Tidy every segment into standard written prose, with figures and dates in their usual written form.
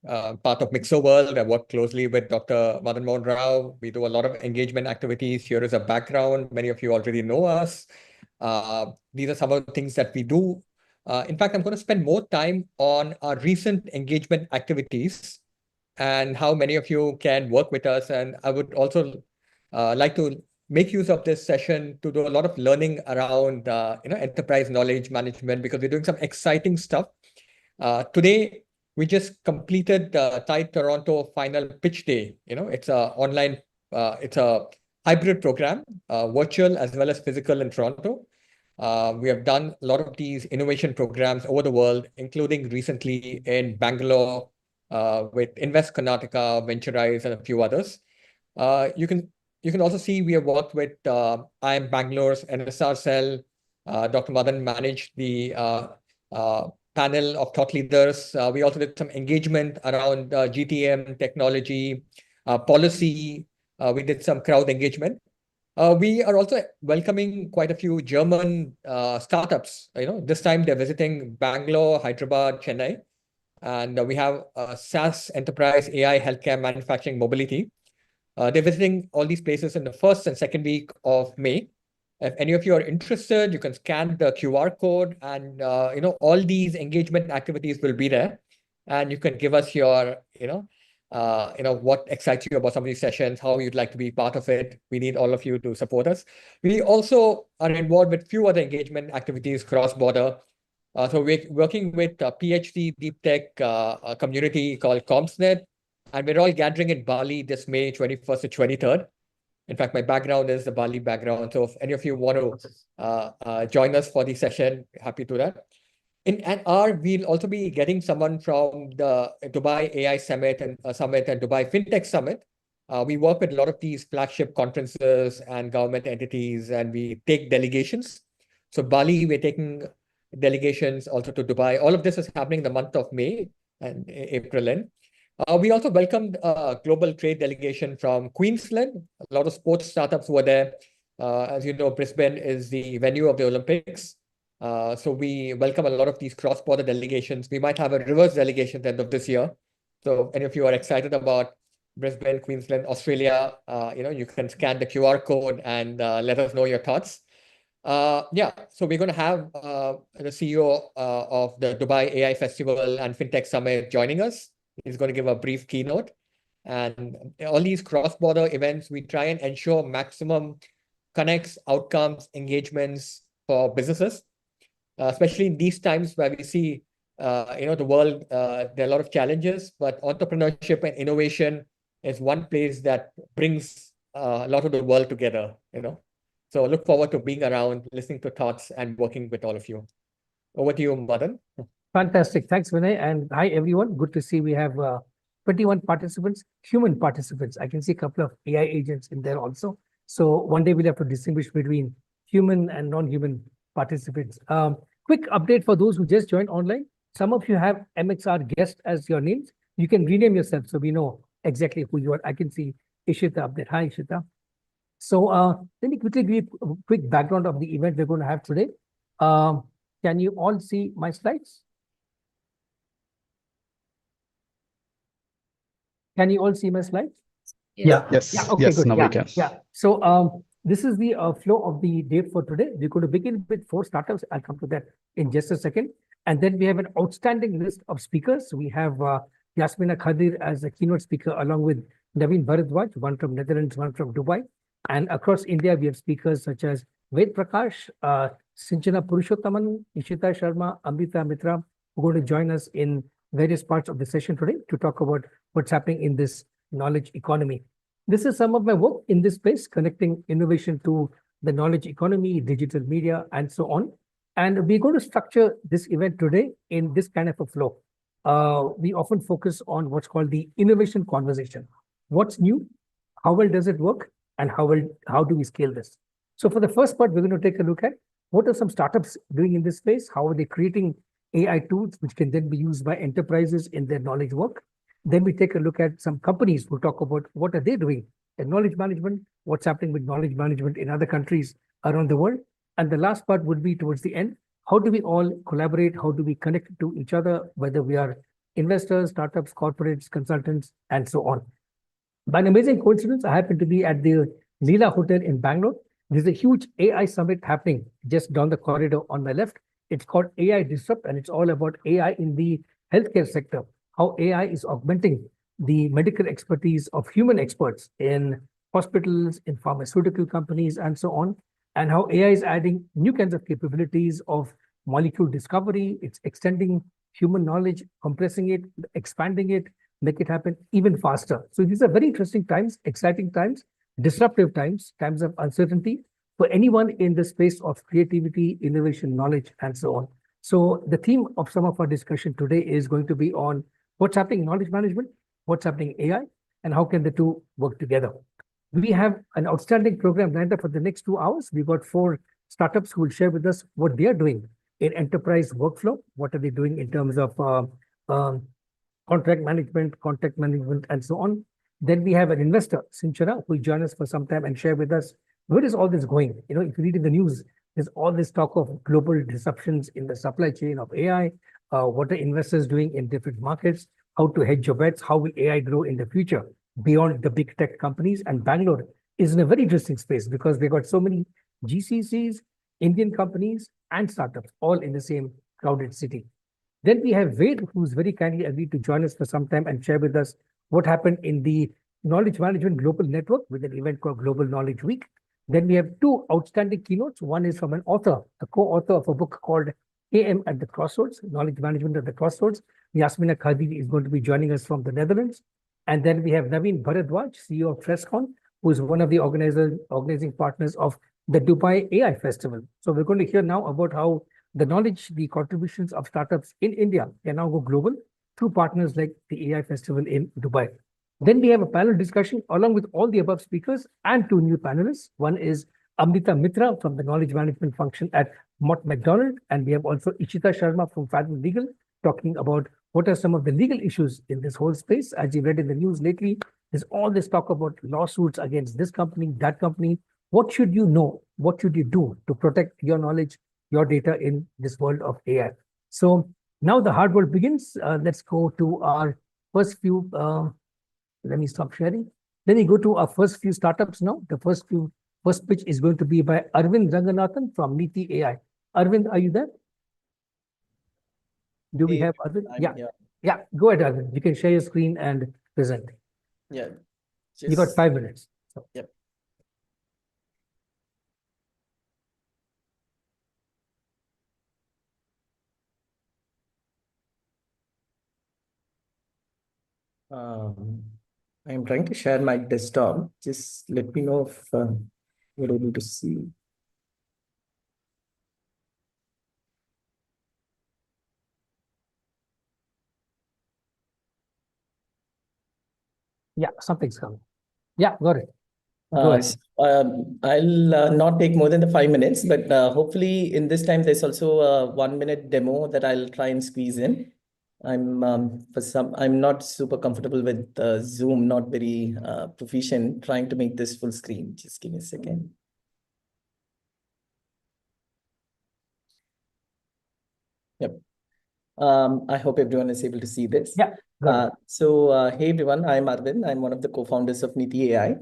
part of MXR World. I work closely with Dr. Madan Mohan Rao. We do a lot of engagement activities. Here is a background. Many of you already know us. These are some of the things that we do. In fact, I'm going to spend more time on our recent engagement activities and how many of you can work with us. And I would also like to make use of this session to do a lot of learning around enterprise knowledge management, because we're doing some exciting stuff. Today, we just completed Tide Toronto final pitch day. It's a online, it's a hybrid program, virtual as well as physical in Toronto. We have done a lot of these innovation programs over the world, including recently in Bangalore with Invest Karnataka, Venturize, and a few others. You can also see we have worked with IIM Bangalore's NSR cell. Dr. Madan managed the panel of thought leaders. We also did some engagement around GTM, technology, policy. We did some crowd engagement. We are also welcoming quite a few German startups. This time they're visiting Bangalore, Hyderabad, Chennai. And we have SaaS Enterprise, AI, Healthcare, Manufacturing, Mobility. They're visiting all these places in the first and second week of May. If any of you are interested, you can scan the QR code, and all these engagement activities will be there, and you can give us your what excites you about some of these sessions, how you'd like to be part of it. We need all of you to support us. We also are involved with few other engagement activities cross-border. So we're working with a PhD deep tech community called CompsNet, and we're all gathering in Bali this May 21st to 23rd. In fact, my background is the Bali background. So if any of you want to join us for the session, happy to do that. In NR, we'll also be getting someone from the Dubai AI Summit and Dubai FinTech Summit. We work with a lot of these flagship conferences and government entities, and we take delegations. So Bali, we're taking delegations also to Dubai. All of this is happening in the month of May and April end. We also welcomed a global trade delegation from Queensland. A lot of sports startups were there. As you know, Brisbane is the venue of the Olympics. So we welcome a lot of these cross-border delegations. We might have a reverse delegation at the end of this year. So if any of you are excited about Brisbane, Queensland, Australia, you can scan the QR code and let us know your thoughts. So we're going to have the CEO of the Dubai AI Festival and FinTech Summit joining us. He's going to give a brief keynote. And all these cross-border events, we try and ensure maximum connects, outcomes, engagements for businesses, especially in these times where we see, the world, there are a lot of challenges, but entrepreneurship and innovation is one place that brings a lot of the world together, So look forward to being around, listening to thoughts, and working with all of you. Over to you, Madan. Fantastic. Thanks, Vinay. And hi, everyone. Good to see we have 21 participants, human participants. I can see a couple of AI agents in there also. So one day we'll have to distinguish between human and non-human participants. Quick update for those who just joined online. Some of you have MXR guest as your names. You can rename yourself so we know exactly who you are. I can see Ishita up there. Hi, Ishita. So let me quickly give you a quick background of the event we're going to have today. Can you all see my slides? Can you all see my slides? Yeah. Yes. Yeah. Okay, yes, good. now Yeah. we can. Yeah. So this is the flow of the day for today. We're going to begin with 4 startups. I'll come to that in just a second. And then we have an outstanding list of speakers. We have Yasmina Khadir as a keynote speaker, along with Naveen Bharadwaj, one from Netherlands, one from Dubai. And across India, we have speakers such as Ved Prakash, Sinchana Purushottaman, Ishita Sharma, Amrita Mitra, who are going to join us in various parts of the session today to talk about what's happening in this knowledge economy. This is some of my work in this space, connecting innovation to the knowledge economy, digital media, and so on. And we're going to structure this event today in this kind of a flow. We often focus on what's called the innovation conversation. What's new? How well does it work? And how do we scale this? So for the first part, we're going to take a look at what are some startups doing in this space? How are they creating AI tools, which can then be used by enterprises in their knowledge work? Then we take a look at some companies who talk about what are they doing in knowledge management, what's happening with knowledge management in other countries around the world. And the last part would be towards the end, how do we all collaborate? How do we connect to each other, whether we are investors, startups, corporates, consultants, and so on. By an amazing coincidence, I happen to be at the Leela Hotel in Bangalore. There's a huge AI summit happening just down the corridor on my left. It's called AI Disrupt, and it's all about AI in the healthcare sector, how AI is augmenting the medical expertise of human experts in hospitals, in pharmaceutical companies, and so on, and how AI is adding new kinds of capabilities of molecule discovery. It's extending human knowledge, compressing it, expanding it, make it happen even faster. So these are very interesting times, exciting times, disruptive times, times of uncertainty for anyone in the space of creativity, innovation, knowledge, and so on. So the theme of some of our discussion today is going to be on what's happening in knowledge management, what's happening in AI, and how can the two work together. We have an outstanding program lined up for the next 2 hours. We've got 4 startups who will share with us what they are doing in enterprise workflow. What are they doing in terms of contract management, contact management, and so on. Then we have an investor, Sinchara, who will join us for some time and share with us where is all this going. You know, if you read in the news, there's all this talk of global disruptions in the supply chain of AI. What are investors doing in different markets? How to hedge your bets? How will AI grow in the future beyond the big tech companies? And Bangalore is in a very interesting space because they got so many GCCs, Indian companies, and startups all in the same crowded city. Then we have Ved, who's very kindly agreed to join us for some time and share with us what happened in the Knowledge Management Global Network with an event called Global Knowledge Week. Then we have 2 outstanding keynotes. One is from an author, a co-author of a book called AM at the Crossroads, Knowledge Management at the Crossroads. Yasmina Khadir is going to be joining us from the Netherlands. And then we have Naveen Bharadwaj, CEO of Trescon, who is one of the organizing partners of the Dubai AI Festival. So we're going to hear now about how the knowledge, the contributions of startups in India can now go global through partners like the AI Festival in Dubai. Then we have a panel discussion along with all the above speakers and 2 new panelists. One is Amrita Mitra from the knowledge management function at Mott MacDonald. And we have also Ishita Sharma from Fathom Legal talking about what are some of the legal issues in this whole space. As you read in the news lately, there's all this talk about lawsuits against this company, that company. What should you know? What should you do to protect your knowledge, your data in this world of AI? So now the hard work begins. Let's go to our first few. Let me stop sharing. Then we go to our first few startups now. The first pitch is going to be by Arvind Ranganathan from Niti AI. Arvind, are you there? Do we have Arvind? Yeah. Yeah. Go ahead, Arvind. You can share your screen and present. Yeah. You got 5 minutes. So. Yep. I'm trying to share my desktop. Just let me know if you're able to see. Yeah, something's coming. Yeah, got it. Go ahead. I'll not take more than the 5 minutes, but hopefully in this time there's also a 1-minute demo that I'll try and squeeze in. I'm not super comfortable with Zoom, not very proficient trying to make this full screen. Just give me a second. Yep. I hope everyone is able to see this. Yeah. Hey everyone, I'm Arvind. I'm one of the co-founders of Niti AI.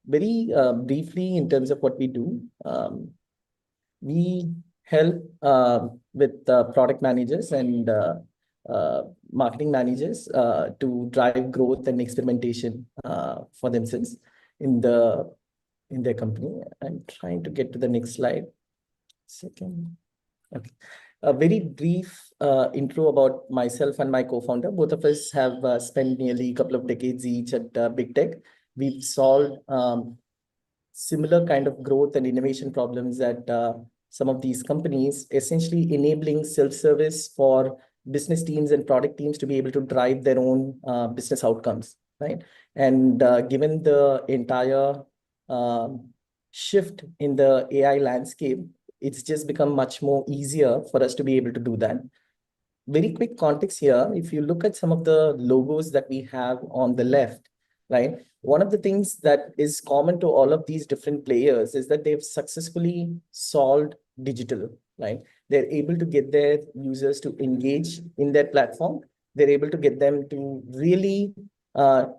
Very briefly in terms of what we do, we help with product managers and marketing managers to drive growth and experimentation for themselves in their company. I'm trying to get to the next slide. Second. Okay. A very brief intro about myself and my co-founder. Both of us have spent nearly a couple of decades each at Big Tech. We've solved similar kind of growth and innovation problems at some of these companies, essentially enabling self-service for business teams and product teams to be able to drive their own business outcomes, right? And given the entire shift in the AI landscape, it's just become much more easier for us to be able to do that. Very quick context here. If you look at some of the logos that we have on the left, right? One of the things that is common to all of these different players is that they've successfully solved digital, right? They're able to get their users to engage in their platform they're able to get them to really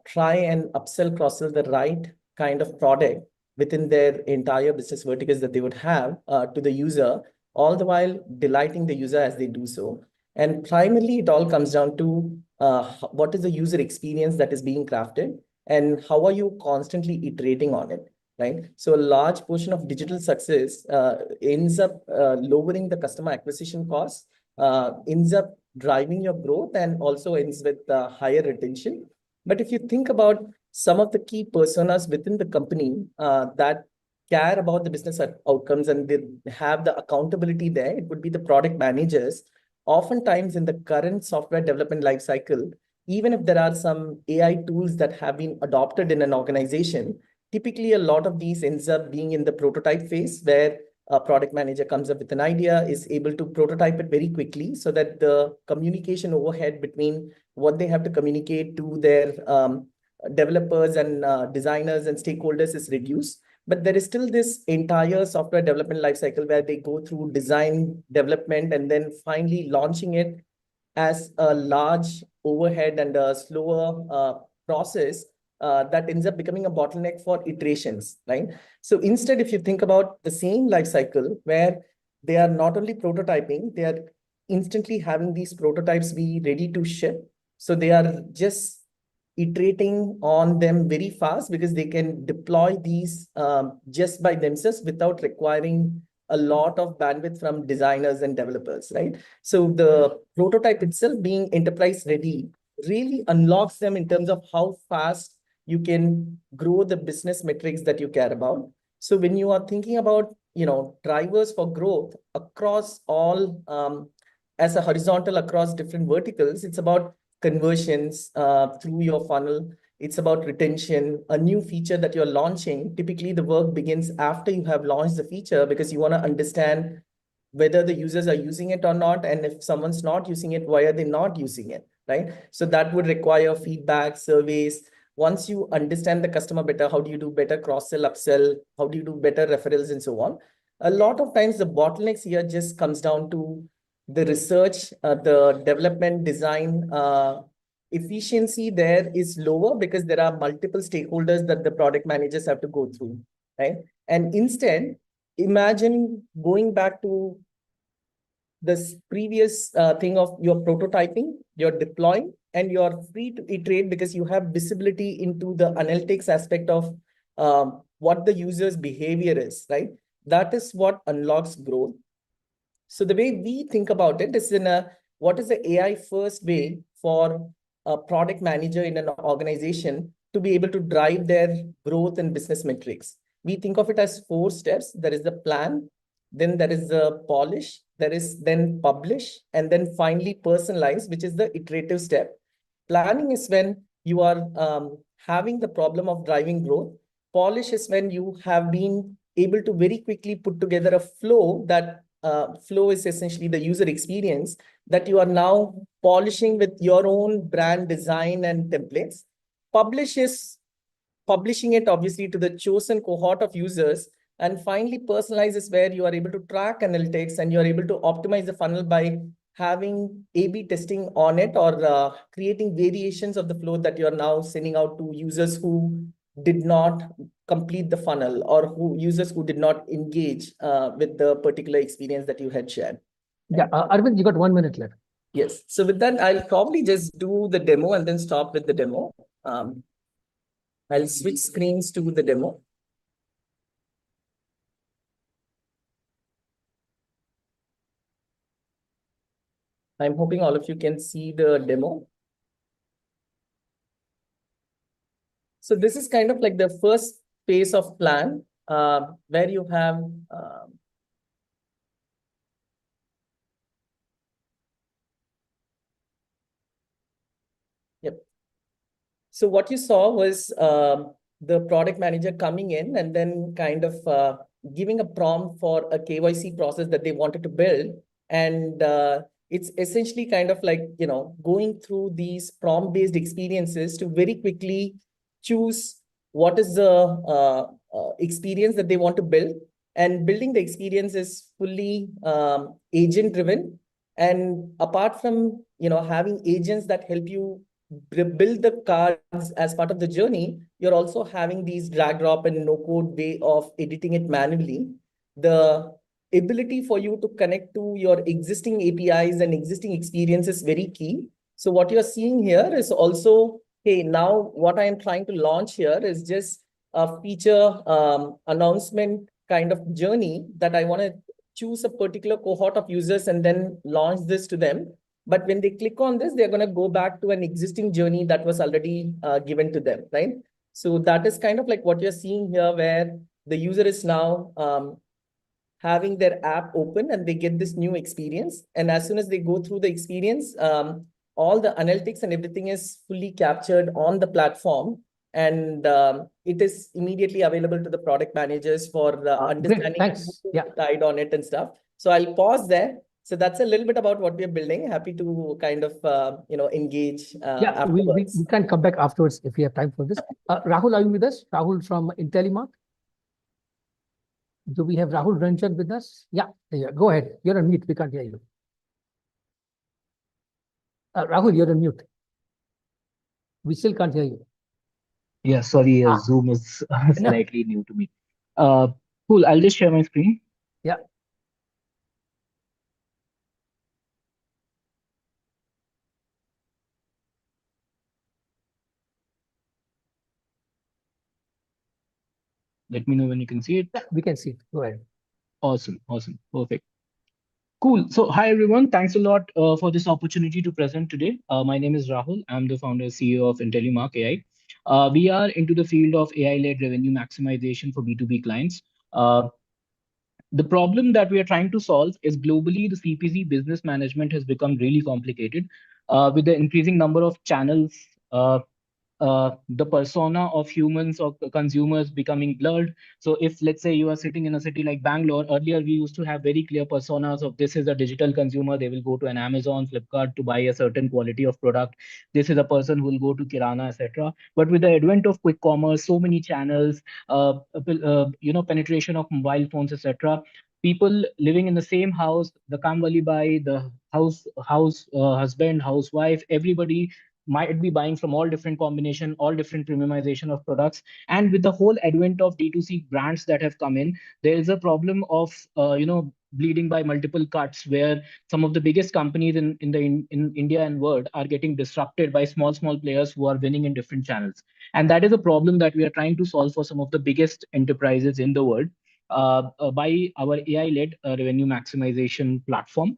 try and upsell, cross-sell the right kind of product within their entire business verticals that they would have to the user, all the while delighting the user as they do so. And primarily, it all comes down to what is the user experience that is being crafted and how are you constantly iterating on it, right? So a large portion of digital success ends up lowering the customer acquisition costs, ends up driving your growth, and also ends with higher retention. But if you think about some of the key personas within the company that care about the business outcomes and they have the accountability there, it would be the product managers. Oftentimes in the current software development life cycle, even if there are some AI tools that have been adopted in an organization, typically a lot of these ends up being in the prototype phase where a product manager comes up with an idea, is able to prototype it very quickly so that the communication overhead between what they have to communicate to their developers and designers and stakeholders is reduced. But there is still this entire software development lifecycle where they go through design development and then finally launching it as a large overhead and a slower process that ends up becoming a bottleneck for iterations, right? So instead, if you think about the same life cycle where they are not only prototyping, they are instantly having these prototypes be ready to ship. So they are just iterating on them very fast because they can deploy these just by themselves without requiring a lot of bandwidth from designers and developers, right? So the prototype itself being enterprise ready really unlocks them in terms of how fast you can grow the business metrics that you care about. So when you are thinking about, drivers for growth across all as a horizontal across different verticals, it's about conversions through your funnel. It's about retention, a new feature that you're launching. Typically, the work begins after you have launched the feature because you want to understand whether the users are using it or not. And if someone's not using it, why are they not using it, right? So that would require feedback, surveys. Once you understand the customer better, how do you do better cross-sell, upsell? How do you do better referrals and so on? A lot of times the bottlenecks here just comes down to the research, the development design efficiency there is lower because there are multiple stakeholders that the product managers have to go through, right? And instead, imagine going back to this previous thing of your prototyping, you're deploying, and you're free to iterate because you have visibility into the analytics aspect of what the user's behavior is, right? That is what unlocks growth. So the way we think about it is what is the AI first way for a product manager in an organization to be able to drive their growth and business metrics. We think of it as 4 steps. There is the plan, then there is the polish, there is then publish, and then finally personalize, which is the iterative step. Planning is when you are having the problem of driving growth. Polish is when you have been able to very quickly put together a flow that flow is essentially the user experience that you are now polishing with your own brand design and templates. Publish is publishing it obviously to the chosen cohort of users. And finally, personalize is where you are able to track analytics and you are able to optimize the funnel by having A/B testing on it or creating variations of the flow that you are now sending out to users who did not complete the funnel or who users who did not engage with the particular experience that you had shared. Yeah, Arvind, you got 1 minute left. Yes. So with that, I'll probably just do the demo and then stop with the demo. I'll switch screens to the demo. I'm hoping all of you can see the demo. So this is kind of like the first phase of plan where you have yep. So what you saw was the product manager coming in and then kind of giving a prompt for a KYC process that they wanted to build. And it's essentially kind of like, going through these prompt-based experiences to very quickly choose what is the experience that they want to build. And building the experience is fully agent-driven. And apart from having agents that help you build the cards as part of the journey, you're also having these drag drop and no code way of editing it manually. The ability for you to connect to your existing APIs and existing experience is very key. So what you're seeing here is also, hey, now what I am trying to launch here is just a feature announcement kind of journey that I want to choose a particular cohort of users and then launch this to them. But when they click on this, they're going to go back to an existing journey that was already given to them, right? So that is kind of like what you're seeing here, where the user is now having their app open and they get this new experience. And as soon as they go through the experience, all the analytics and everything is fully captured on the platform. And it is immediately available to the product managers for understanding Thanks. Yeah. tied on it and stuff. So I'll pause there. So that's a little bit about what we're building. Happy to kind of, engage Yeah, we afterwards. can come back afterwards if we have time for this. Rahul, are you with us? Rahul from IntelliMark. Do we have Rahul Ranjan with us? Yeah, go ahead. You're on mute. We can't hear you. Rahul, you're on mute. We still can't hear you. Yeah, sorry, Zoom is slightly new to me. Cool, I'll just share my screen. Yeah. Let me know when you can see it. Yeah, we can see it. Go ahead. Awesome, awesome, perfect. Cool. So, hi everyone. Thanks a lot for this opportunity to present today. My name is Rahul. I'm the founder and CEO of IntelliMark AI. We are into the field of AI-led revenue maximization for B2B clients. The problem that we are trying to solve is globally the CPC business management has become really complicated with the increasing number of channels. The persona of humans or consumers becoming blurred. So if let's say you are sitting in a city like Bangalore, earlier we used to have very clear personas of this is a digital consumer, they will go to an Amazon, Flipkart to buy a certain quality of product. This is a person who will go to Kirana, etc. But with the advent of quick commerce, so many channels, penetration of mobile phones, etc. People living in the same house, the Kamwali Bai, the house husband, housewife, everybody might be buying from all different combination, all different premiumization of products. And with the whole advent of D2C brands that have come in, there is a problem of, bleeding by multiple cuts where some of the biggest companies in India and world are getting disrupted by small players who are winning in different channels. And that is a problem that we are trying to solve for some of the biggest enterprises in the world. By our AI-led revenue maximization platform.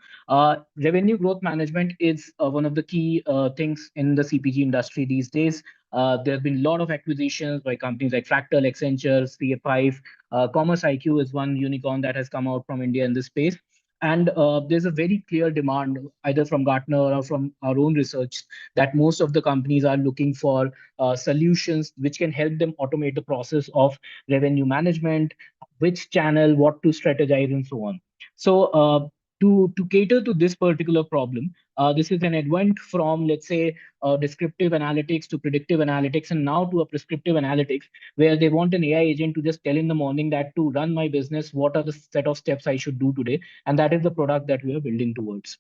Revenue growth management is one of the key things in the CPG industry these days. There have been a lot of acquisitions by companies like Fractal, Accenture, CA5. Commerce IQ is one unicorn that has come out from India in this space. And there's a very clear demand, either from Gartner or from our own research, that most of the companies are looking for solutions which can help them automate the process of revenue management, which channel, what to strategize, and so on. So to cater to this particular problem, this is an advent from, let's say, descriptive analytics to predictive analytics, and now to a prescriptive analytics, where they want an AI agent to just tell in the morning that to run my business, what are the set of steps I should do today? And that is the product that we are building towards.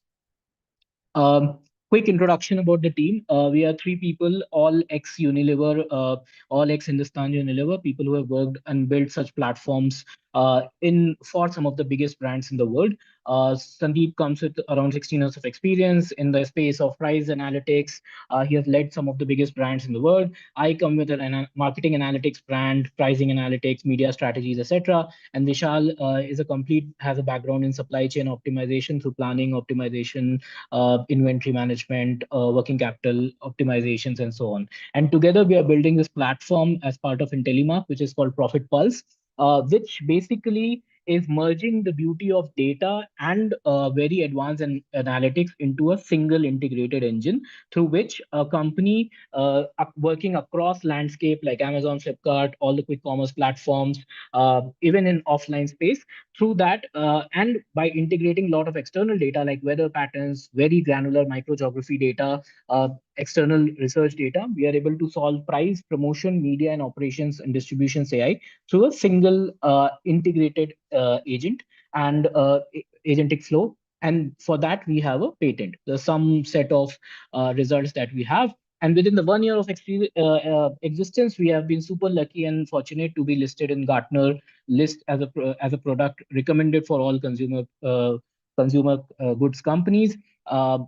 Quick introduction about the team. We are three people, all ex-Unilever, all ex-Hindustan Unilever, people who have worked and built such platforms for some of the biggest brands in the world. Sandeep comes with around 16 years of experience in the space of price analytics. He has led some of the biggest brands in the world. I come with a marketing analytics brand, pricing analytics, media strategies, etc. And Vishal has a background in supply chain optimization through planning, optimization, inventory management, working capital optimizations, and so on. And together we are building this platform as part of IntelliMark, which is called Profit Pulse, which basically is merging the beauty of data and very advanced analytics into a single integrated engine through which a company working across landscape like Amazon, Flipkart, all the quick commerce platforms, even in offline space, through that and by integrating a lot of external data like weather patterns, very granular microgeography data, external research data, we are able to solve price, promotion, media, and operations and distributions AI through a single integrated agent and agentic flow. And for that, we have a patent. There's some set of results that we have. And within the 1 year of existence, we have been super lucky and fortunate to be listed in Gartner list as a product recommended for all consumer goods companies.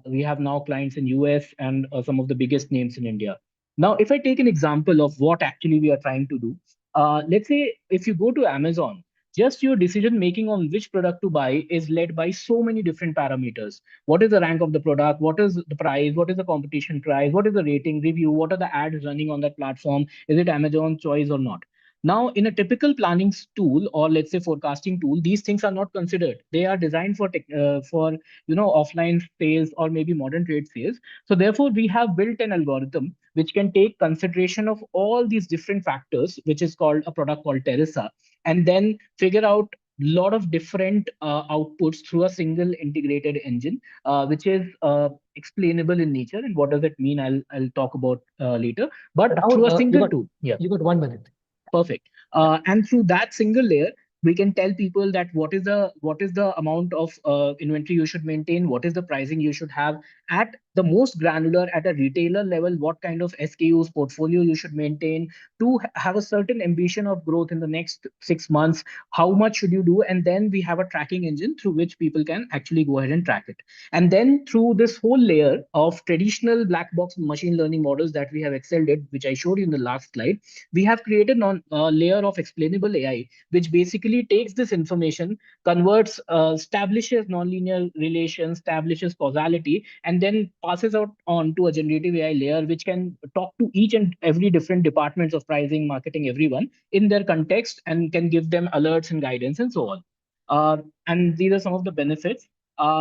We have now clients in US and some of the biggest names in India. Now, if I take an example of what actually we are trying to do, let's say if you go to Amazon, just your decision making on which product to buy is led by so many different parameters. What is the rank of the product? What is the price? What is the competition price? What is the rating review? What are the ads running on that platform? Is it Amazon choice or not? Now, in a typical planning tool or let's say forecasting tool, these things are not considered. They are designed for offline sales or maybe modern trade sales. So therefore, we have built an algorithm which can take consideration of all these different factors, which is called a product called Teresa, and then figure out lot of different outputs through a single integrated engine, which is explainable in nature. And what does it mean? I'll talk about later. But Rahul, through a single tool, yeah. You got 1 minute. Perfect. And through that single layer, we can tell people that what is the amount of inventory you should maintain, what is the pricing you should have at the most granular at a retailer level, what kind of SKUs portfolio you should maintain to have a certain ambition of growth in the next 6 months. How much should you do? And then we have a tracking engine through which people can actually go ahead and track it. And then through this whole layer of traditional black box machine learning models that we have excelled at, which I showed you in the last slide, we have created a layer of explainable AI, which basically takes this information, converts, establishes nonlinear relations, establishes causality, and then passes out on to a generative AI layer, which can talk to each and every different departments of pricing, marketing, everyone in their context, and can give them alerts and guidance and so on. And these are some of the benefits.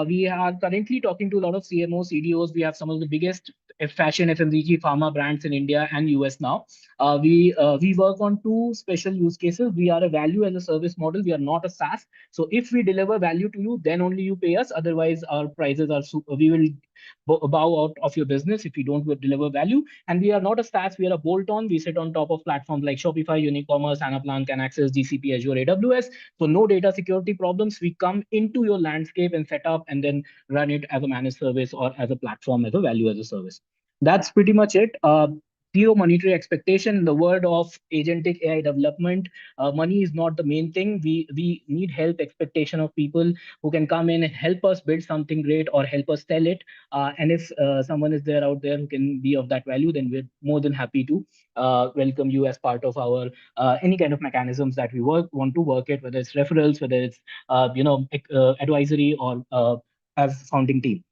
We are currently talking to a lot of CMOs, CDOs. We have some of the biggest fashion, FMCG, pharma brands in India and US now. We work on two special use cases. We are a value as a service model. We are not a SaaS. So if we deliver value to you, then only you pay us. Otherwise, our prices are we will bow out of your business if you don't deliver value. And we are not a SaaS. We are a bolt-on. We sit on top of platforms like Shopify, Unicommerce, Anaplan, can access GCP, Azure, AWS. So no data security problems. We come into your landscape and set up and then run it as a managed service or as a platform as a value as a service. That's pretty much it. Zero monetary expectation. In the word of agentic AI development, money is not the main thing. We need help, expectation of people who can come in and help us build something great or help us sell it. And if someone is there out there who can be of that value, then we're more than happy to welcome you as part of our any kind of mechanisms that we want to work it, whether it's referrals, whether it's advisory or as founding team.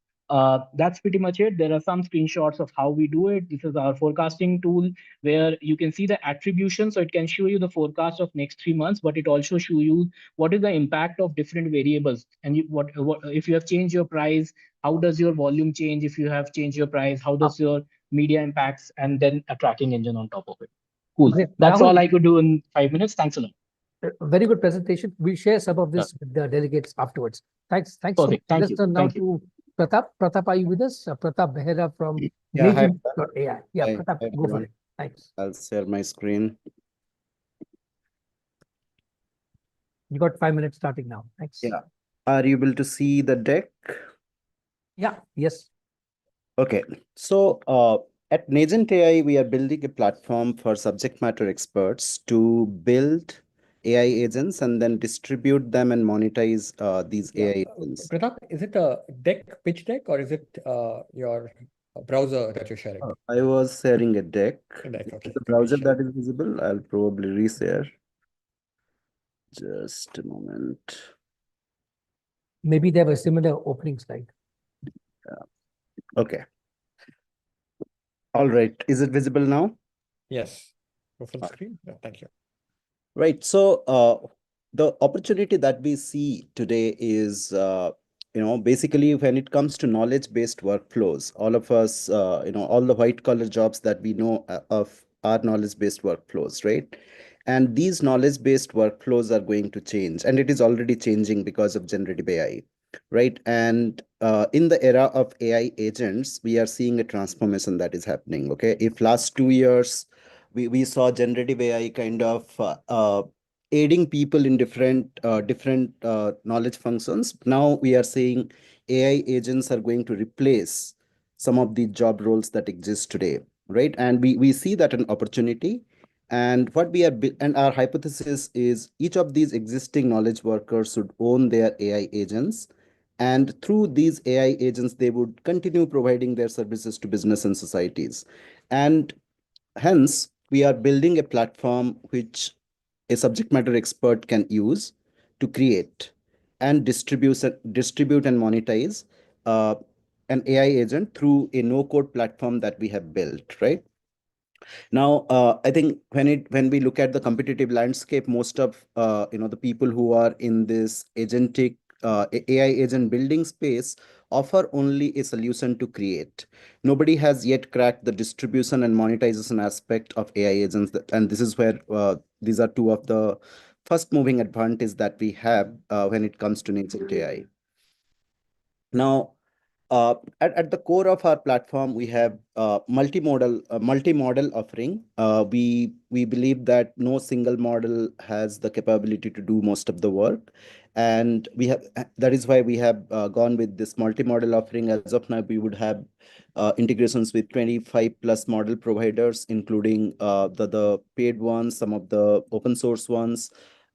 That's pretty much it. There are some screenshots of how we do it. This is our forecasting tool where you can see the attribution. So it can show you the forecast of next 3 months, but it also show you what is the impact of different variables. And what if you have changed your price, how does your volume change? If you have changed your price, how does your media impacts, and then a tracking engine on top of it. Cool. Great. That's Rahul, all I could do in 5 minutes. Thanks a lot. Very good presentation. We'll share some of this with the delegates afterwards. Thanks. Thanks so much. Perfect. Thank Let's you. turn now Thank you. to Pratap. Pratap, are you with us? Pratap Behera from Yeah, hi. Legend.ai. Yeah, Hi, Pratap, hi, go for everyone. it. Thanks. I'll share my screen. You got 5 minutes starting now. Thanks. Yeah. Are you able to see the deck? Yeah. Yes. Okay. So at Nagent AI, we are building a platform for subject matter experts to build AI agents and then distribute them and monetize these AI agents. Pratap, is it a pitch deck, or is it your browser that you're sharing? I was sharing a deck. Deck, okay. The browser that is visible, I'll probably reshare. Just a moment. Maybe they have a similar opening slide. Okay. All right. Is it visible now? Yes. Go full screen. Yeah, thank you. Right. So the opportunity that we see today is, basically when it comes to knowledge-based workflows, all of us, all the white-collar jobs that we know of are knowledge-based workflows, right? And these knowledge-based workflows are going to change, and it is already changing because of generative AI, right? And in the era of AI agents, we are seeing a transformation that is happening, okay? If last 2 years, we saw generative AI kind of aiding people in different knowledge functions. Now we are seeing AI agents are going to replace some of the job roles that exist today, right? And we see that an opportunity. And what we are and our hypothesis is each of these existing knowledge workers should own their AI agents. And through these AI agents, they would continue providing their services to business and societies. And hence, we are building a platform which a subject matter expert can use to create and distribute and monetize uh, an AI agent through a no-code platform that we have built, right? Now, I think when we look at the competitive landscape, most of the people who are in this agentic AI agent building space offer only a solution to create. Nobody has yet cracked the distribution and monetization aspect of AI agents, and this is where these are two of the first moving advantage that we have when it comes to agentic AI. Now, at the core of our platform, we have multi-model offering. We believe that no single model has the capability to do most of the work, and that is why we have gone with this multi-model offering. As of now, we would have integrations with 25 plus model providers, including the paid ones, some of the open source ones.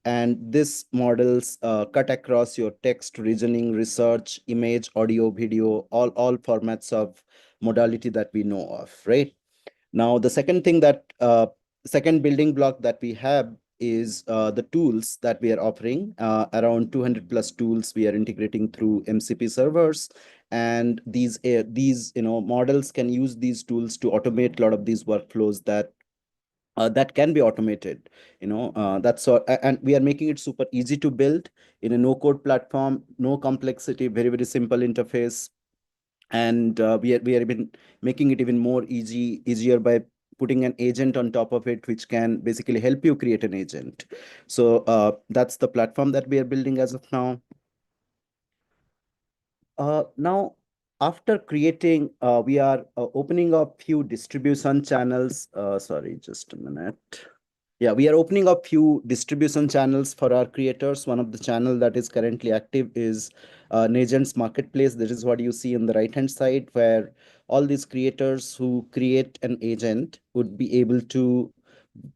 And these models cut across your text, reasoning, research, image, audio, video, all formats of modality that we know of, right? Now, the second building block that we have is the tools that we are offering. Around 200 plus tools we are integrating through MCP servers, and these models can use these tools to automate a lot of these workflows that can be automated. And we are making it super easy to build in a no-code platform, no complexity, very simple interface. And we are even making it even more easier by putting an agent on top of it, which can basically help you create an agent. So that's the platform that we are building as of now. Now, after creating, we are opening up few distribution channels. Sorry, just a minute. Yeah, we are opening up few distribution channels for our creators. One of the channel that is currently active is Agents Marketplace. This is what you see on the right-hand side, where all these creators who create an agent would be able to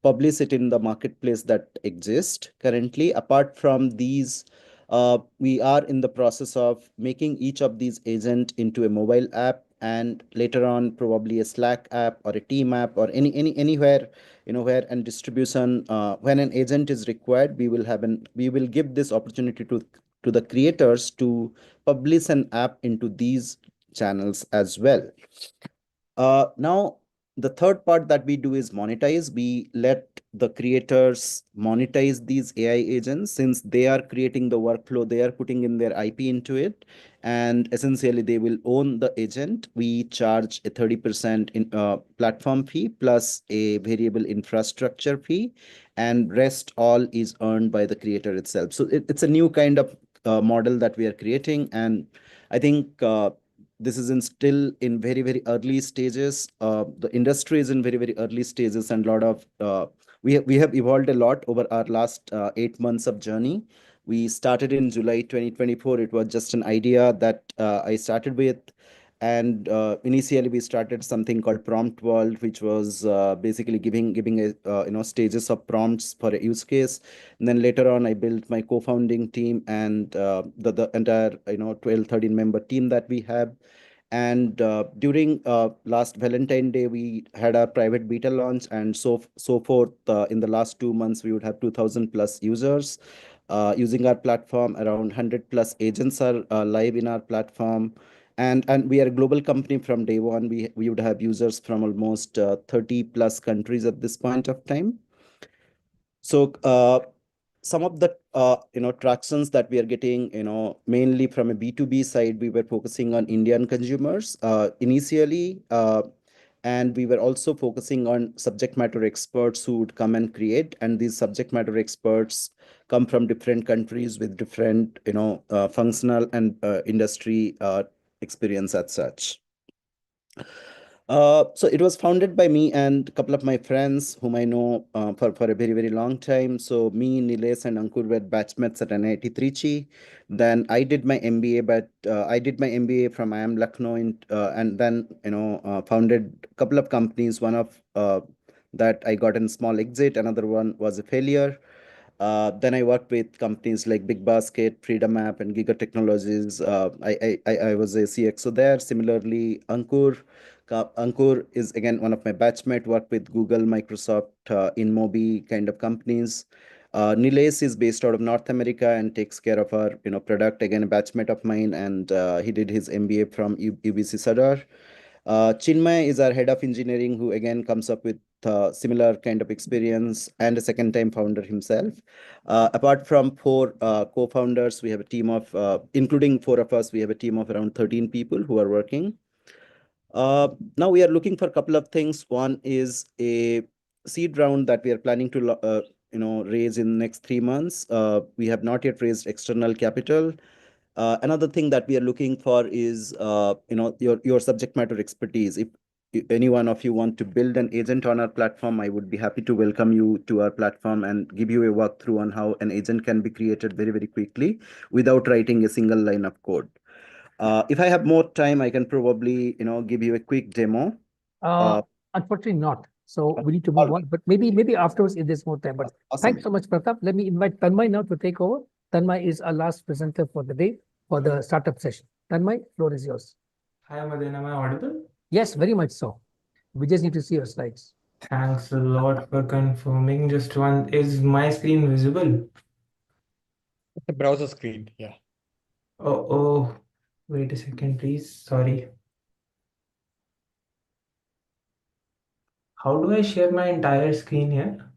publish it in the marketplace that exists currently. Apart from these, we are in the process of making each of these agent into a mobile app, and later on probably a Slack app or a team app or anywhere, where and distribution, when an agent is required, we will give this opportunity to the creators to publish an app into these channels as well. Now, the third part that we do is monetize. We let the creators monetize these AI agents. Since they are creating the workflow, they are putting in their IP into it, and essentially they will own the agent. We charge a 30% in platform fee plus a variable infrastructure fee, and rest all is earned by the creator itself. So it's a new kind of model that we are creating, and I think this is still in very early stages. The industry is in very early stages, and we have evolved a lot over our last 8 months of journey. We started in July 2024. It was just an idea that I started with. And initially, we started something called Prompt World, which was basically giving a stages of prompts for a use case. And then later on, I built my co-founding team and the entire 12-13 member team that we have. And during last Valentine Day, we had our private beta launch, and so forth. In the last 2 months, we would have 2,000 plus users using our platform. Around 100 plus agents are live in our platform. And we are a global company from day one. We would have users from almost 30 plus countries at this point of time. So some of the tractions that we are getting, mainly from a B2B side, we were focusing on Indian consumers initially, and we were also focusing on subject matter experts who would come and create. And these subject matter experts come from different countries with different functional and industry experience as such. So it was founded by me and a couple of my friends whom I know for a very, very long time. So me, Nilesh, and Ankur were batchmates at NIT Trichy. Then I did my MBA, but I did my MBA from IIM Lucknow, and then founded a couple of companies. One of that I got a small exit. Another one was a failure. Then I worked with companies like Big Basket, Freedom App, and Giga Technologies. I was a CXO there. Similarly, Ankur is again one of my batchmate. Worked with Google, Microsoft, InMobi kind of companies. Nilesh is based out of North America and takes care of our product. Again, a batchmate of mine, and he did his MBA from UBC Sadar. Chinmay is our head of engineering, who again comes up with similar kind of experience and a second time founder himself. Apart from four co-founders, we have a team of, including four of us, we have a team of around 13 people who are working. Now we are looking for a couple of things. One is a seed round that we are planning to raise in next 3 months. We have not yet raised external capital. Another thing that we are looking for is your subject matter expertise. If any one of you want to build an agent on our platform, I would be happy to welcome you to our platform and give you a walkthrough on how an agent can be created very, very quickly without writing a single line of code. If I have more time, I can probably give you a quick demo. Uh, Unfortunately not. So we need to all move right. on, but maybe afterwards if there's more time. But Awesome. thanks so much, Pratap. Let me invite Tanmay now to take over. Tanmay is our last presenter for the day for the startup session. Tanmay, floor is yours. Hi, Madan. Am I audible? Yes, very much so. We just need to see your slides. Thanks a lot for confirming. Just one, is my screen visible? The browser screen, yeah. Oh, wait a second, please. Sorry. How do I share my entire screen here?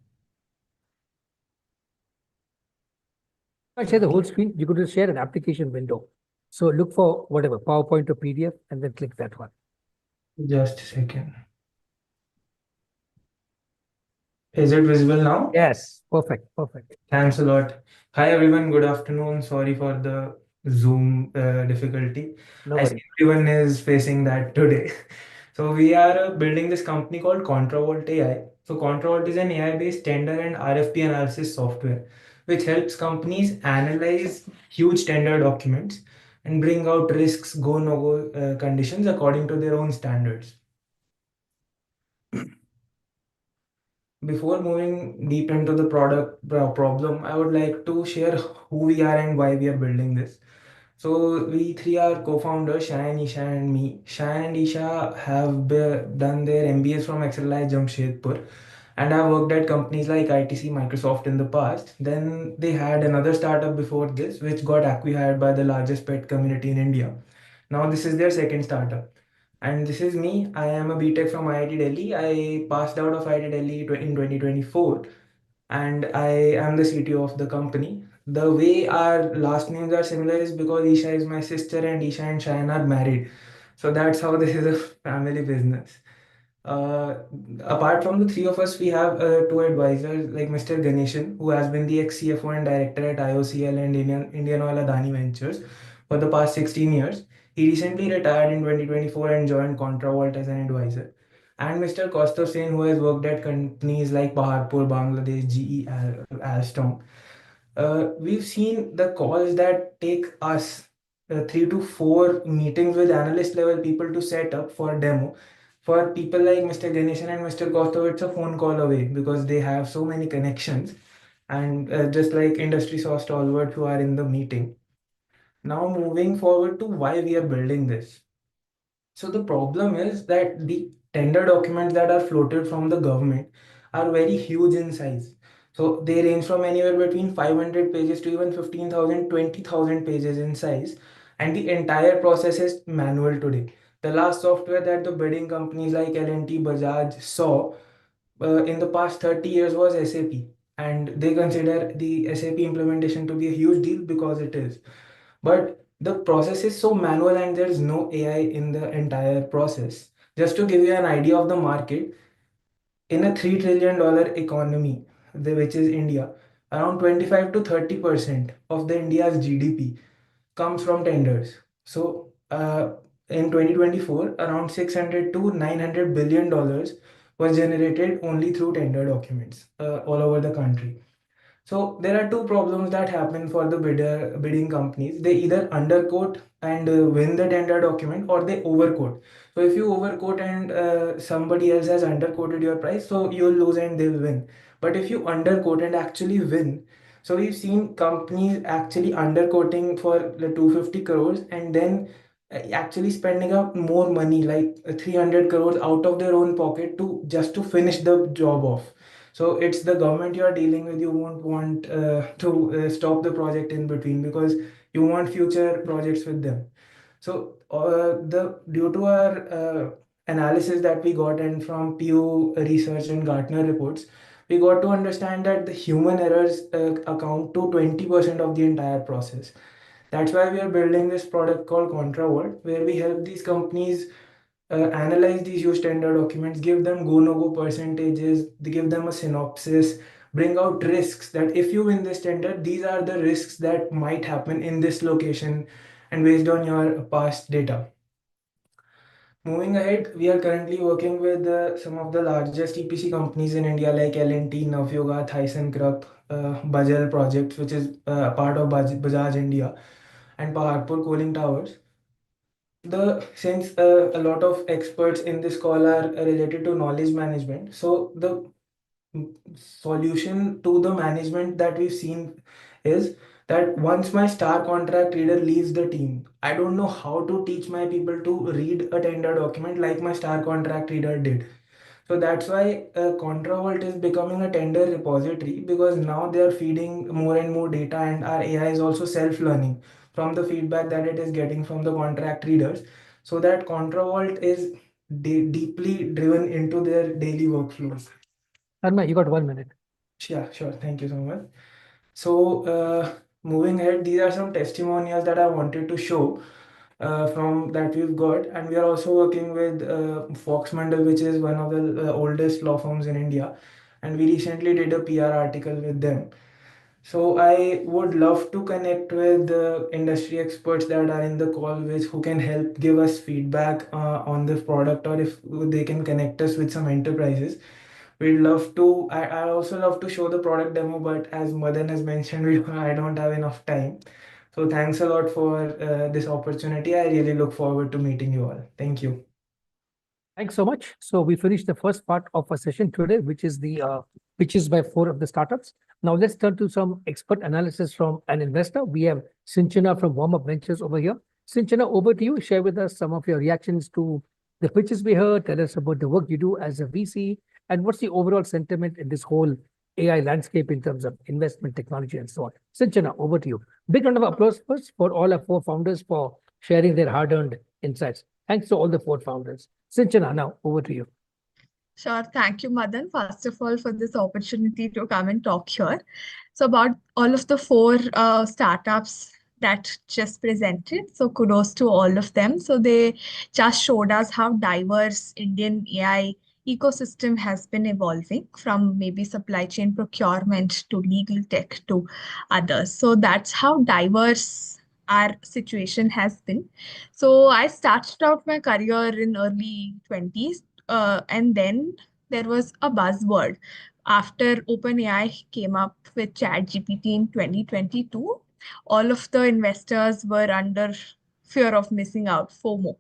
I share the whole screen. You could just share an application window. So look for whatever, PowerPoint or PDF, and then click that one. Just a second. Is it visible now? Yes, perfect. Thanks a lot. Hi, everyone. Good afternoon. Sorry for the Zoom difficulty. No I worries. see everyone is facing that today. So we are building this company called ContraVolt AI. So ContraVolt is an AI-based tender and RFP analysis software, which helps companies analyze huge tender documents and bring out risks, go no-go conditions according to their own standards. Before moving deep into the product problem, I would like to share who we are and why we are building this. So we three are co-founders, Shayan, Isha, and me. Shayan and Isha have done their MBAs from XLI Jamshedpur and have worked at companies like ITC, Microsoft in the past. Then they had another startup before this, which got acquired by the largest pet community in India. Now this is their second startup. And this is me. I am a BTech from IIT Delhi. I passed out of IIT Delhi in 2024 and I am the CTO of the company. The way our last names are similar is because Isha is my sister and Isha and Shayan are married. So that's how this is a family business. Uh, Apart from the three of us, we have two advisors like Mr. Ganeshan, who has been the ex-CFO and director at IOCL and Indian Oil Adani Ventures for the past 16 years. He recently retired in 2024 and joined ContraVolt as an advisor. And Mr. Kaustav Sen, who has worked at companies like Paharpur, Bangladesh, GE, Alstom. We've seen the calls that take us 3 to 4 meetings with analyst level people to set up for demo. For people like Mr. Ganeshan and Mr. Kaustav, it's a phone call away because they have so many connections and just like industry saw stalwart who are in the meeting. Now moving forward to why we are building this. So the problem is that the tender documents that are floated from the government are very huge in size. So they range from anywhere between 500 pages to even 15,000, 20,000 pages in size. And the entire process is manual today. The last software that the bidding companies like L&T, Bajaj saw in the past 30 years was SAP. And they consider the SAP implementation to be a huge deal because it is. But the process is so manual and there's no AI in the entire process. Just to give you an idea of the market, in a $3 trillion economy, which is India, around 25 to 30% of the India's GDP comes from tenders. So in 2024, around 600 to 900 billion dollars was generated only through tender documents all over the country. So there are two problems that happen for the bidding companies. They either underquote and win the tender document, or they overquote. So if you overquote and somebody else has underquoted your price, so you'll lose and they'll win. But if you underquote and actually win, so we've seen companies actually underquoting for the 250 crores and then actually spending up more money, like 300 crores out of their own pocket to just to finish the job off. So it's the government you are dealing with. You won't want to stop the project in between, because you want future projects with them. So the due to our analysis that we got, and from Pew Research and Gartner reports, we got to understand that the human errors account to 20% of the entire process. That's why we are building this product called ContraVault, where we help these companies analyze these huge tender documents, give them go no go percentages, they give them a synopsis, bring out risks that if you win this tender, these are the risks that might happen in this location and based on your past data. Moving ahead, we are currently working with some of the largest EPC companies in India like L&T, Navyoga, ThyssenKrupp, Bajaj Projects, which is part of Bajaj India, and Paharpur Cooling Towers. Since a lot of experts in this call are related to knowledge management, so the solution to the management that we've seen is that once my star contract reader leaves the team, I don't know how to teach my people to read a tender document like my star contract reader did. So that's why ContraVault is becoming a tender repository, because now they are feeding more and more data, and our AI is also self-learning from the feedback that it is getting from the contract readers, so that ContraVault is deeply driven into their daily workflows. Arma, you got 1 minute. Yeah, sure. Thank you so much. So, moving ahead, these are some testimonials that I wanted to show from that we've got, and we are also working with Fox Mandal, which is one of the oldest law firms in India, and we recently did a PR article with them. So I would love to connect with the industry experts that are in the call, which who can help give us feedback on this product, or if they can connect us with some enterprises. We'd love to. I also love to show the product demo, but as Madan has mentioned, I don't have enough time. So thanks a lot for this opportunity. I really look forward to meeting you all. Thank you. Thanks so much. So we finished the first part of our session today, which is the pitches by 4 of the startups. Now let's turn to some expert analysis from an investor. We have Sinchana from Warm Up Ventures over here. Sinchana, over to you. Share with us some of your reactions to the pitches we heard. Tell us about the work you do as a VC, and what's the overall sentiment in this whole AI landscape in terms of investment technology and so on. Sinchana, over to you. Big round of applause first for all our 4 founders for sharing their hard-earned insights. Thanks to all the 4 founders. Sinchana, now over to you. Sure. Thank you, Madan, first of all, for this opportunity to come and talk here. So about all of the 4 startups that just presented. So kudos to all of them. So they just showed us how diverse Indian AI ecosystem has been evolving, from maybe supply chain procurement to legal tech to others. So that's how diverse our situation has been. So I started out my career in early 20s, and then there was a buzzword after OpenAI came up with ChatGPT in 2022. All of the investors were under fear of missing out, FOMO.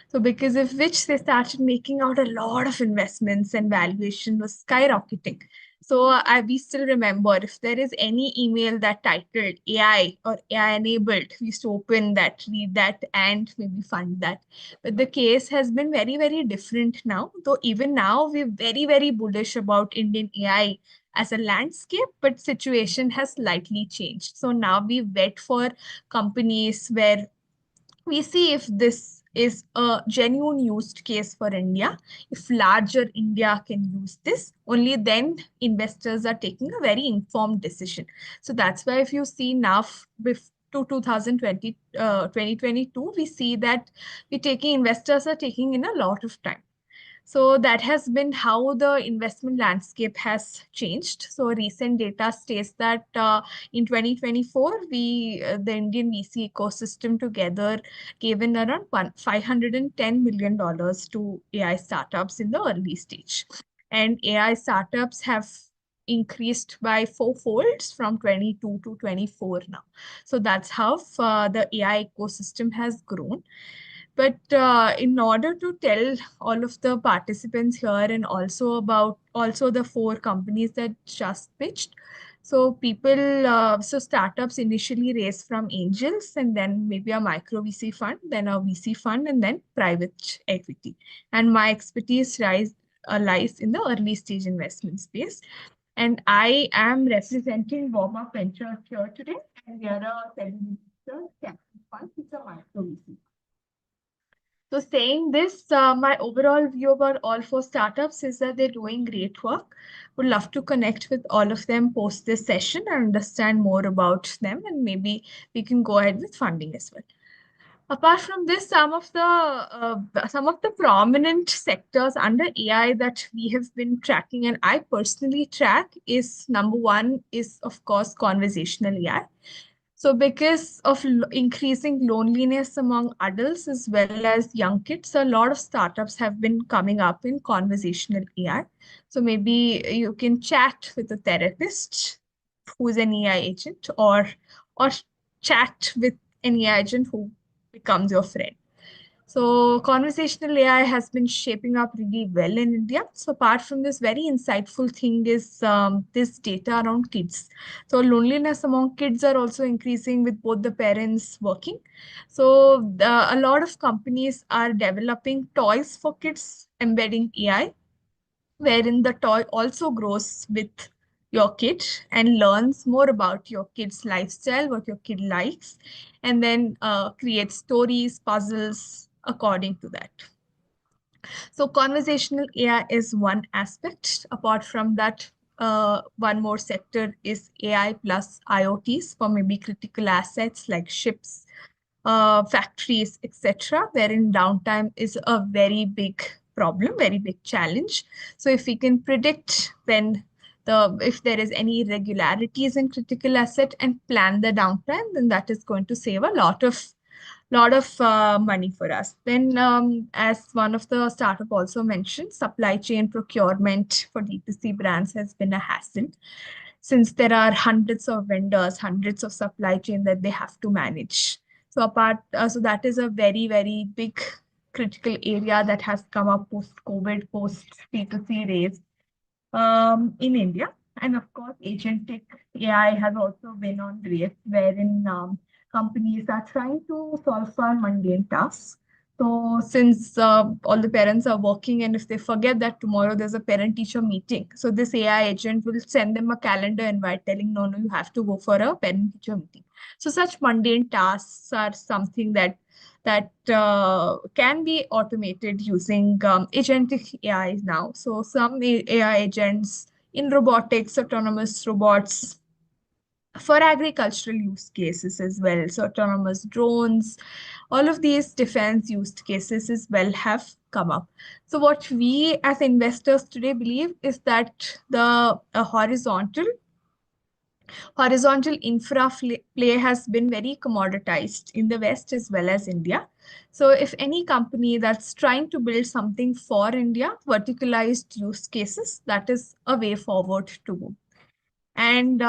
So because of which they started making out a lot of investments, and valuation was skyrocketing. So we still remember, if there is any email that titled AI or AI enabled, we used to open that, read that, and maybe fund that. But the case has been very, very different now. Though even now we're very, very bullish about Indian AI as a landscape, but situation has slightly changed. So now we wait for companies where we see if this is a genuine use case for India. If larger India can use this, only then investors are taking a very informed decision. So that's why if you see now to 2020, 2022, we see that investors are taking in a lot of time. So that has been how the investment landscape has changed. So recent data states that in 2024, the Indian VC ecosystem together gave in around $510 million to AI startups in the early stage. And AI startups have increased by fourfolds from 22 to 24 now. So that's how the AI ecosystem has grown. But in order to tell all of the participants here and also about also the four companies that just pitched, so so startups initially raise from angels and then maybe a micro VC fund, then a VC fund, and then private equity. And my expertise lies in the early stage investment space. And I am representing Warm-Up Ventures here today, and we are a seven-year capital fund. It's a micro VC. So saying this, my overall view about all four startups is that they're doing great work. Would love to connect with all of them post this session and understand more about them, and maybe we can go ahead with funding as well. Apart from this, some of the prominent sectors under AI that we have been tracking, and I personally track, is number one is of course conversational AI. So because of increasing loneliness among adults as well as young kids, a lot of startups have been coming up in conversational AI. So maybe you can chat with a therapist who's an AI agent, or chat with an AI agent who becomes your friend. So conversational AI has been shaping up really well in India. So apart from this, very insightful thing is this data around kids. So loneliness among kids are also increasing with both the parents working. So a lot of companies are developing toys for kids embedding AI, wherein the toy also grows with your kid and learns more about your kid's lifestyle, what your kid likes, and then create stories, puzzles according to that. So conversational AI is one aspect. Apart from that, one more sector is AI plus IoTs for maybe critical assets like ships, factories, etc., wherein downtime is a very big problem, very big challenge. So if we can predict when if there is any irregularities in critical asset and plan the downtime, then that is going to save a lot of money for us. Then, as one of the startup also mentioned, supply chain procurement for D2C brands has been a hassle, since there are hundreds of vendors, hundreds of supply chain that they have to manage. So that is a very, very big critical area that has come up post-COVID, post D2C raise in India. And of course, agentic AI has also been on race, wherein companies are trying to solve for mundane tasks. So since all the parents are working, and if they forget that tomorrow there's a parent-teacher meeting, so this AI agent will send them a calendar invite telling, no, you have to go for a parent-teacher meeting. So such mundane tasks are something that can be automated using agentic AI now. So some AI agents in robotics, autonomous robots, for agricultural use cases as well. So autonomous drones, all of these defense use cases as well have come up. So what we as investors today believe is that the horizontal infra play has been very commoditized in the West as well as India. So if any company that's trying to build something for India, verticalized use cases, that is a way forward to go. And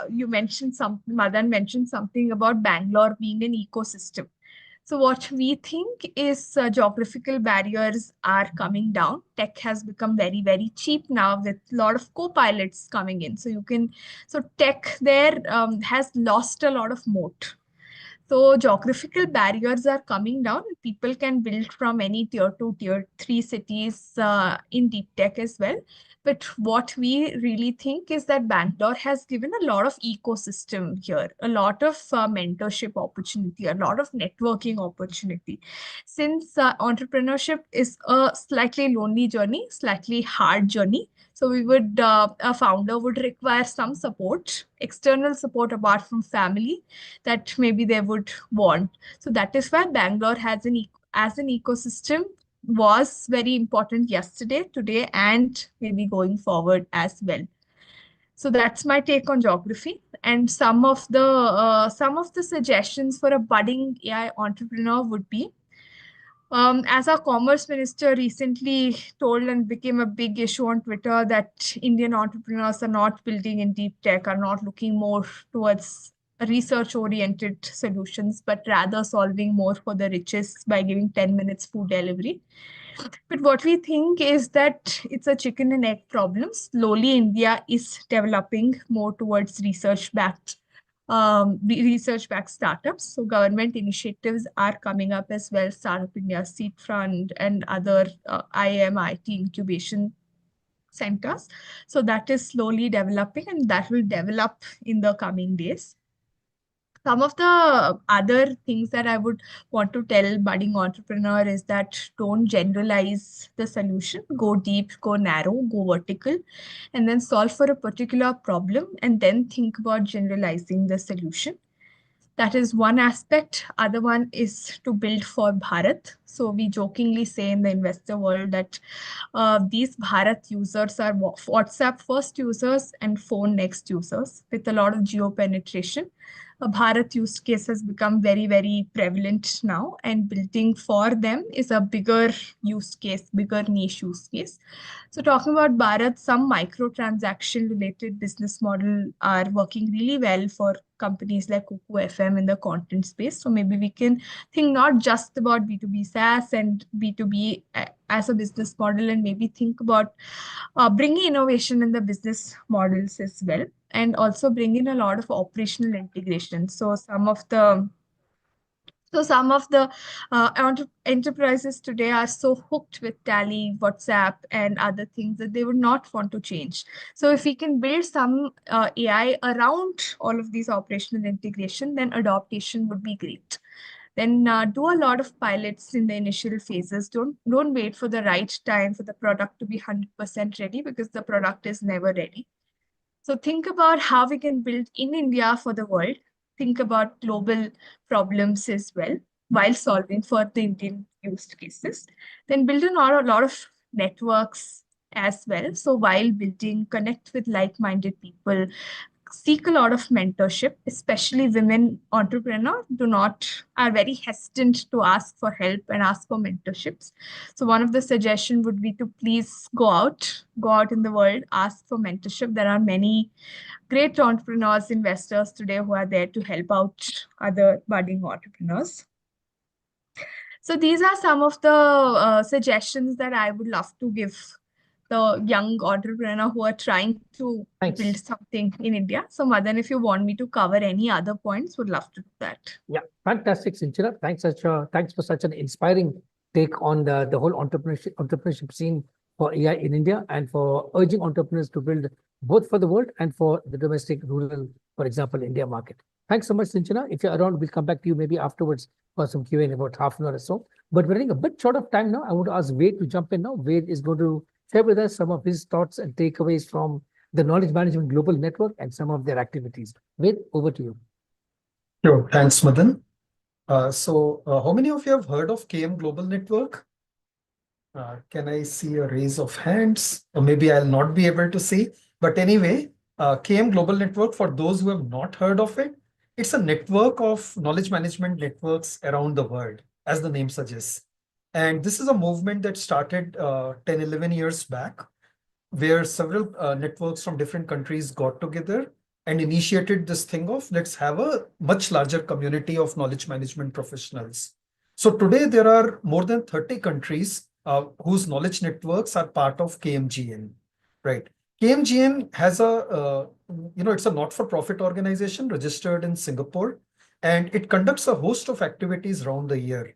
you mentioned something, Madan mentioned something about Bangalore being an ecosystem. So what we think is geographical barriers are coming down. Tech has become very, very cheap now with a lot of co-pilots coming in. So tech there has lost a lot of moat. So geographical barriers are coming down, and people can build from any tier 2, tier 3 cities in deep tech as well. But what we really think is that Bangalore has given a lot of ecosystem here, a lot of mentorship opportunity, a lot of networking opportunity. Since entrepreneurship is a slightly lonely journey, slightly hard journey, so a founder would require some support, external support apart from family, that maybe they would want. So that is why Bangalore has as an ecosystem was very important yesterday, today, and maybe going forward as well. So that's my take on geography. And some of the suggestions for a budding AI entrepreneur would be, as our commerce minister recently told and became a big issue on Twitter, that Indian entrepreneurs are not building in deep tech, are not looking more towards research-oriented solutions, but rather solving more for the riches by giving 10 minutes food delivery. But what we think is that it's a chicken and egg problem. Slowly, India is developing more towards research-backed startups. So government initiatives are coming up as well. Startup India Seed Fund and other IIM, IT incubation centers. So that is slowly developing, and that will develop in the coming days. Some of the other things that I would want to tell budding entrepreneur is that don't generalize the solution. Go deep, go narrow, go vertical, and then solve for a particular problem, and then think about generalizing the solution. That is one aspect. Other one is to build for Bharat. So we jokingly say in the investor world that these Bharat users are WhatsApp first users and phone next users with a lot of geo penetration. A Bharat use case has become very, very prevalent now, and building for them is a bigger use case, bigger niche use case. So talking about Bharat, some microtransaction related business model are working really well for companies like Kuku FM in the content space. So maybe we can think not just about B2B SaaS and B2B as a business model, and maybe think about bringing innovation in the business models as well, and also bring in a lot of operational integration. So some of the enterprises today are so hooked with Tally, WhatsApp, and other things that they would not want to change. So if we can build some AI around all of these operational integration, then adaptation would be great. Then do a lot of pilots in the initial phases. Don't wait for the right time for the product to be 100% ready, because the product is never ready. So think about how we can build in India for the world. Think about global problems as well while solving for the Indian use cases. Then build a lot of networks as well. So while building, connect with like-minded people, seek a lot of mentorship, especially women entrepreneurs are very hesitant to ask for help and ask for mentorships. So one of the suggestion would be to please go out in the world, ask for mentorship. There are many great entrepreneurs, investors today who are there to help out other budding entrepreneurs. So these are some of the suggestions that I would love to give the young entrepreneur who are trying to Thanks. build something in India. So Madan, if you want me to cover any other points, would love to do that. Yeah, fantastic, Sinchana. Thanks for such an inspiring take on the whole entrepreneurship scene for AI in India, and for urging entrepreneurs to build both for the world and for the domestic, rural, for example, India market. Thanks so much, Sinchana. If you're around, we'll come back to you maybe afterwards for some Q&A in about half an hour or so. But we're running a bit short of time now. I want to ask Ved to jump in now. Ved is going to share with us some of his thoughts and takeaways from the Knowledge Management Global Network and some of their activities. Ved, over to you. Sure, thanks, Madan. How many of you have heard of KM Global Network? Can I see a raise of hands? Or maybe I'll not be able to see. But anyway, KM Global Network, for those who have not heard of it, it's a network of knowledge management networks around the world, as the name suggests. And this is a movement that started 10, 11 years back, where several networks from different countries got together and initiated this thing of let's have a much larger community of knowledge management professionals. So today there are more than 30 countries whose knowledge networks are part of KMGN, right? KMGN has it's a not-for-profit organization registered in Singapore, and it conducts a host of activities around the year.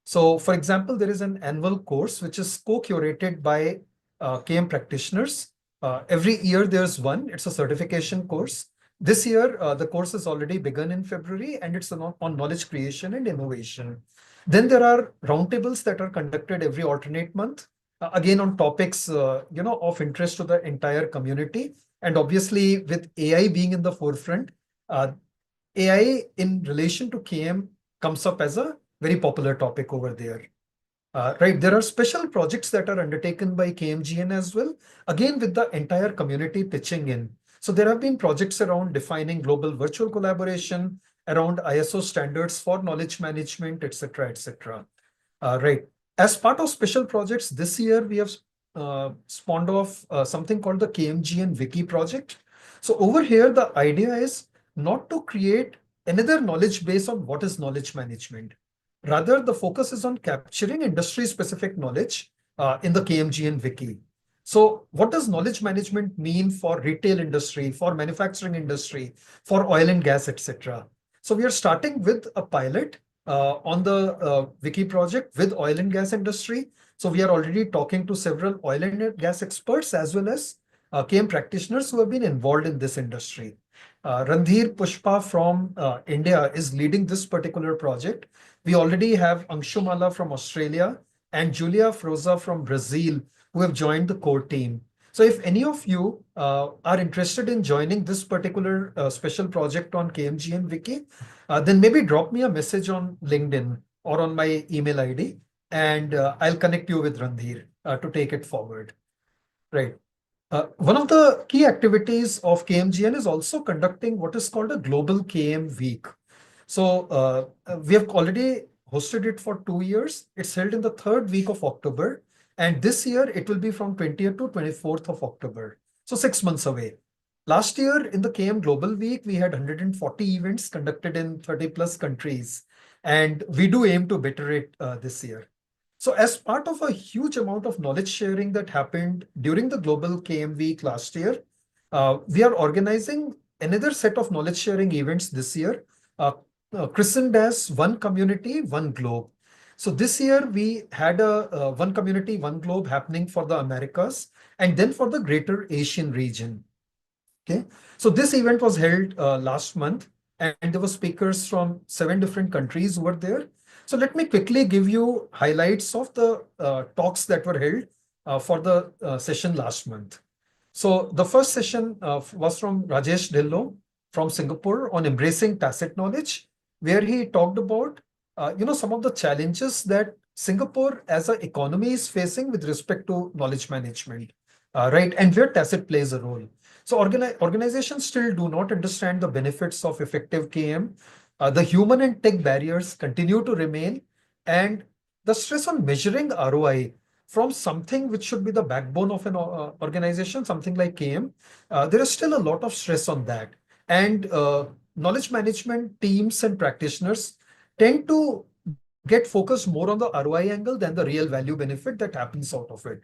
So for example, there is an annual course which is co-curated by KM practitioners. Every year there's one, it's a certification course. This year, the course has already begun in February, and it's on knowledge creation and innovation. Then there are roundtables that are conducted every alternate month, again on topics of interest to the entire community. And obviously with AI being in the forefront, AI in relation to KM comes up as a very popular topic over there. Right, there are special projects that are undertaken by KMGN as well, again with the entire community pitching in. So there have been projects around defining global virtual collaboration, around ISO standards for knowledge management, etc., etc. Right. As part of special projects this year, we have spawned off something called the KMGN Wiki project. So over here, the idea is not to create another knowledge base on what is knowledge management. Rather, the focus is on capturing industry-specific knowledge in the KMGN Wiki. So what does knowledge management mean for retail industry, for manufacturing industry, for oil and gas, etc.? So we are starting with a pilot on the Wiki project with oil and gas industry. So we are already talking to several oil and gas experts as well as KM practitioners who have been involved in this industry. Randhir Pushpa from India is leading this particular project. We already have Anshumala from Australia and Julia Froza from Brazil who have joined the core team. So if any of you are interested in joining this particular special project on KMGN Wiki, then maybe drop me a message on LinkedIn or on my email ID, and I'll connect you with Randhir to take it forward. Right. One of the key activities of KMGN is also conducting what is called a Global KM Week. So we have already hosted it for 2 years. It's held in the third week of October. And this year it will be from 20th to 24th of October. So 6 months away. Last year in the KM Global Week, we had 140 events conducted in 30 plus countries. And we do aim to better it this year. So as part of a huge amount of knowledge sharing that happened during the Global KM Week last year, we are organizing another set of knowledge sharing events this year, christened as One Community, One Globe. So this year we had a One Community, One Globe happening for the Americas and then for the greater Asian region. Okay, so this event was held last month and there were speakers from 7 different countries who were there. So let me quickly give you highlights of the talks that were held for the session last month. So the first session was from Rajesh Dhillon from Singapore on embracing tacit knowledge, where he talked about some of the challenges that Singapore as an economy is facing with respect to knowledge management, right, and where tacit plays a role. So organizations still do not understand the benefits of effective KM. The human and tech barriers continue to remain, and the stress on measuring ROI from something which should be the backbone of an organization, something like KM, there is still a lot of stress on that. And knowledge management teams and practitioners tend to get focused more on the ROI angle than the real value benefit that happens out of it.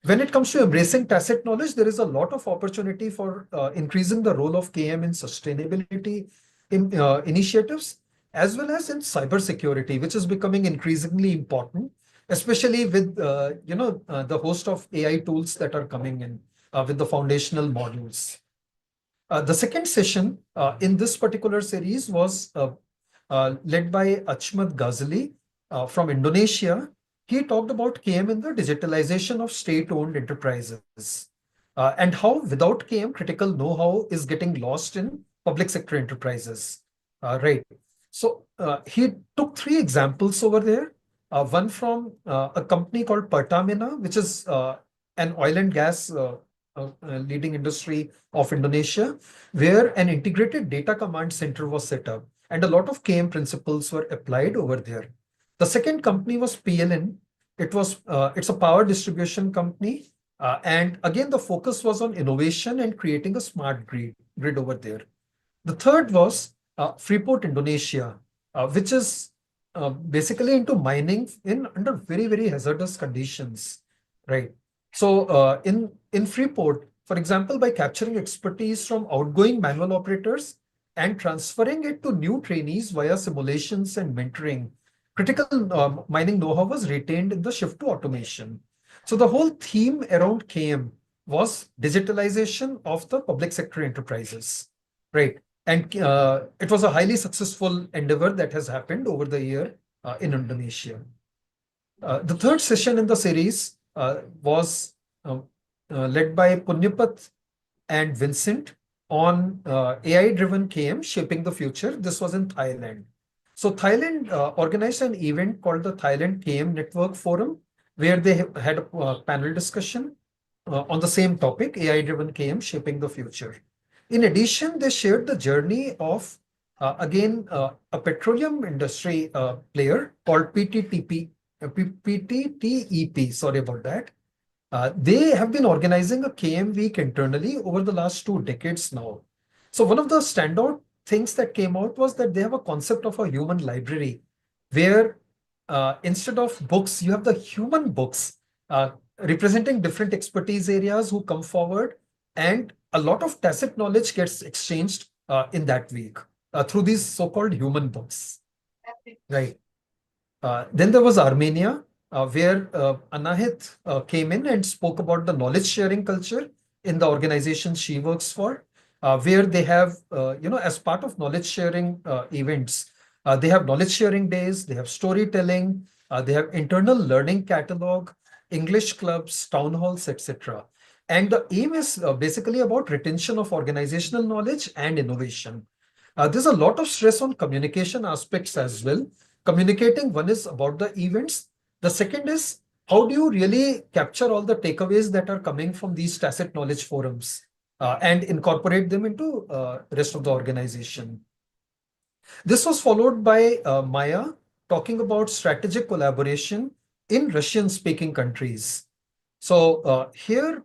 When it comes to embracing tacit knowledge, there is a lot of opportunity for increasing the role of KM in sustainability initiatives, as well as in cybersecurity, which is becoming increasingly important, especially with the host of AI tools that are coming in with the foundational modules. The second session in this particular series was led by Achmat Ghazali from Indonesia. He talked about KM in the digitalization of state-owned enterprises and how without KM, critical know-how is getting lost in public sector enterprises. Right. So he took 3 examples over there. One from a company called Pertamina, which is an oil and gas leading industry of Indonesia, where an integrated data command center was set up and a lot of KM principles were applied over there. The second company was PLN. It's a power distribution company. And again, the focus was on innovation and creating a smart grid over there. The third was Freeport Indonesia, which is basically into mining under very, very hazardous conditions, right? So in Freeport, for example, by capturing expertise from outgoing manual operators and transferring it to new trainees via simulations and mentoring, critical mining know-how was retained in the shift to automation. So the whole theme around KM was digitalization of the public sector enterprises, right? And it was a highly successful endeavor that has happened over the year in Indonesia. The third session in the series was led by Punyapat and Vincent on AI-driven KM shaping the future. This was in Thailand. So Thailand organized an event called the Thailand KM Network Forum, where they had a panel discussion on the same topic, AI-driven KM shaping the future. In addition, they shared the journey of, a petroleum industry player called PTTEP, sorry about that. They have been organizing a KM week internally over the last 2 decades now. So one of the standout things that came out was that they have a concept of a human library, where instead of books, you have the human books representing different expertise areas who come forward, and a lot of tacit knowledge gets exchanged in that week through these so-called human books. Right. Then there was Armenia, where Anahit came in and spoke about the knowledge sharing culture in the organization she works for, where they have, as part of knowledge sharing events, they have knowledge sharing days, they have storytelling, they have internal learning catalog, English clubs, town halls, etc. And the aim is basically about retention of organizational knowledge and innovation. There's a lot of stress on communication aspects as well. Communicating, one is about the events. The second is, how do you really capture all the takeaways that are coming from these tacit knowledge forums and incorporate them into rest of the organization. This was followed by Maya talking about strategic collaboration in Russian-speaking countries. So here